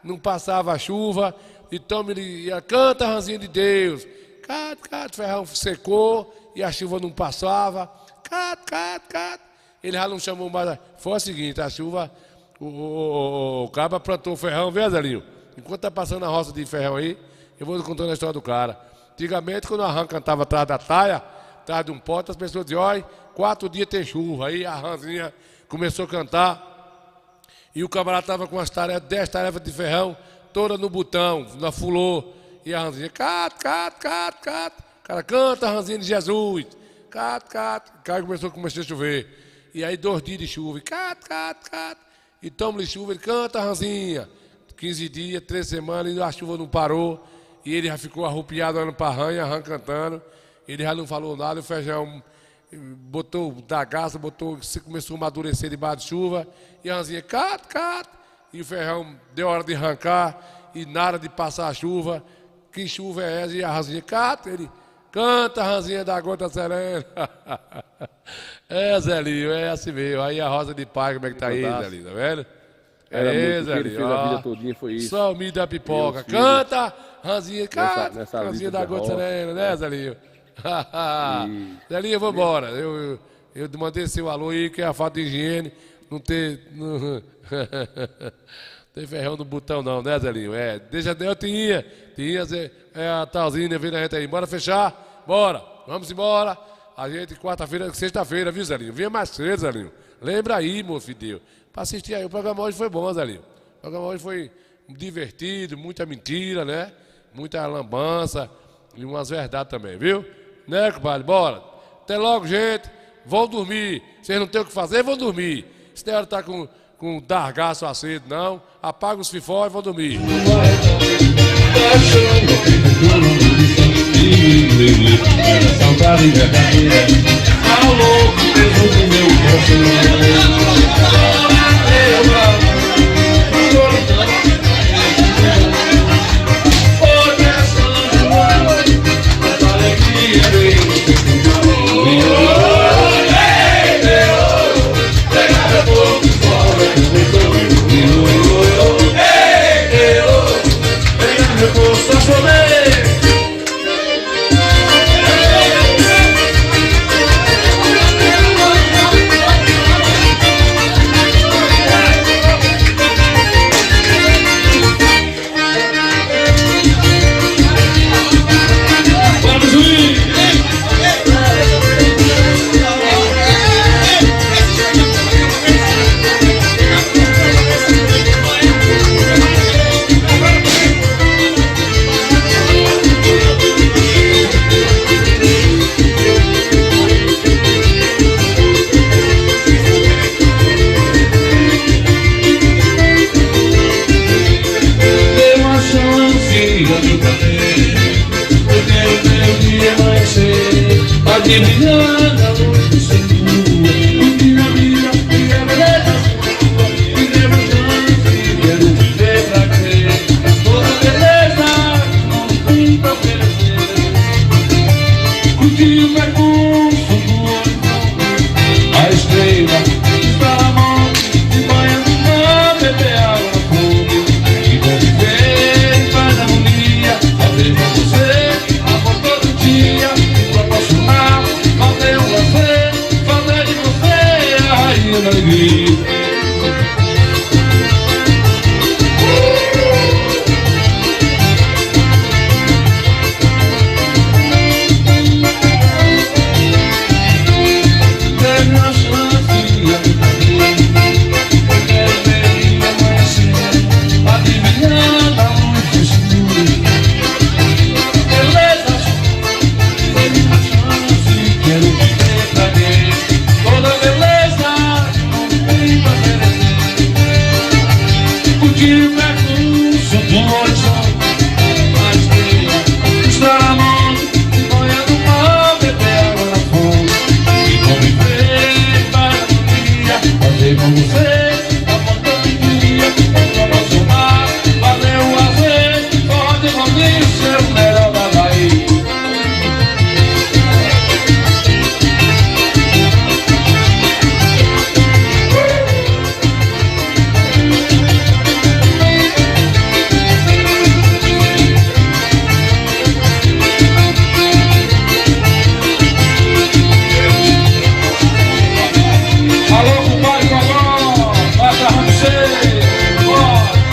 não passava a chuva, e toma-lhe, canta a ranzinha de Deus, o ferrão secou, e a chuva não passava, ele já não chamou mais. Foi o seguinte, a chuva, o cabra plantou o ferrão, viu, Zelinho? Enquanto tá passando a roça de ferrão aí, eu vou contando a história do cara. Antigamente, quando a rã cantava atrás da taia, atrás de um pote, as pessoas diziam, olha, 4 dias tem chuva. Aí a rãzinha começou a cantar, e o camarada estava com 10 tarefas de ferrão, toda no botão, na fulô. E a rãzinha, cara, canta a rãzinha de Jesus. Cara começou a chover. E aí 2 dias de chuva, e toma-lhe chuva, ele canta a ranzinha. 15 dias, 3 semanas, e a chuva não parou. E ele já ficou arrupiado olhando para a rã, e a rã cantando. Ele já não falou nada, o feijão botou da gasta, começou a amadurecer debaixo de chuva. E a ranzinha, e o feijão deu hora de arrancar, e nada de passar a chuva. Que chuva é essa? E a ranzinha, ele... Canta, ranzinha da gota serena. Zelinho, é assim mesmo. Aí a rosa de pai, como é que tá aí, Zelinho, tá vendo? Era muito Zelinho, que ele fez a vida todinha, foi isso. Só o milho da pipoca. Canta, ranzinha, nessa ranzinha da gota serena, né, Zelinho? Zelinho, eu vou embora. Eu mandei seu alô aí, que é a falta de higiene. Não tem ferrão no botão não, né, Zelinho? Deixa eu tinha a talzinha vindo a gente aí. Bora fechar? Bora, vamos embora. A gente, sexta-feira, viu, Zelinho? Vinha mais cedo, Zelinho. Lembra aí, meu filho. Pra assistir aí. O programa hoje foi bom, Zelinho. O programa hoje foi divertido, muita mentira, né? Muita lambança e umas verdades também, viu? Né, compadre? Bora. Até logo, gente. Vão dormir. Vocês não têm o que fazer, vão dormir. Se der hora tá com o dargaço acedo, não. Apaga os fifó e vão dormir. Saudade verdadeira, ao louco dentro do meu coração. adivinhando a luz do seu lua. O que na vida e a beleza sua, e devo chance, quero viver pra crer. Toda beleza não tem pra oferecer. Curtir o percurso do horizonte, a estrela está na mão, e banhando o mar, beber água na fonte. E vou viver em paz e harmonia, fazer com você amor todo dia. Apaixonar, fazer um prazer, fazer de você a rainha da alegria. Vamos ver.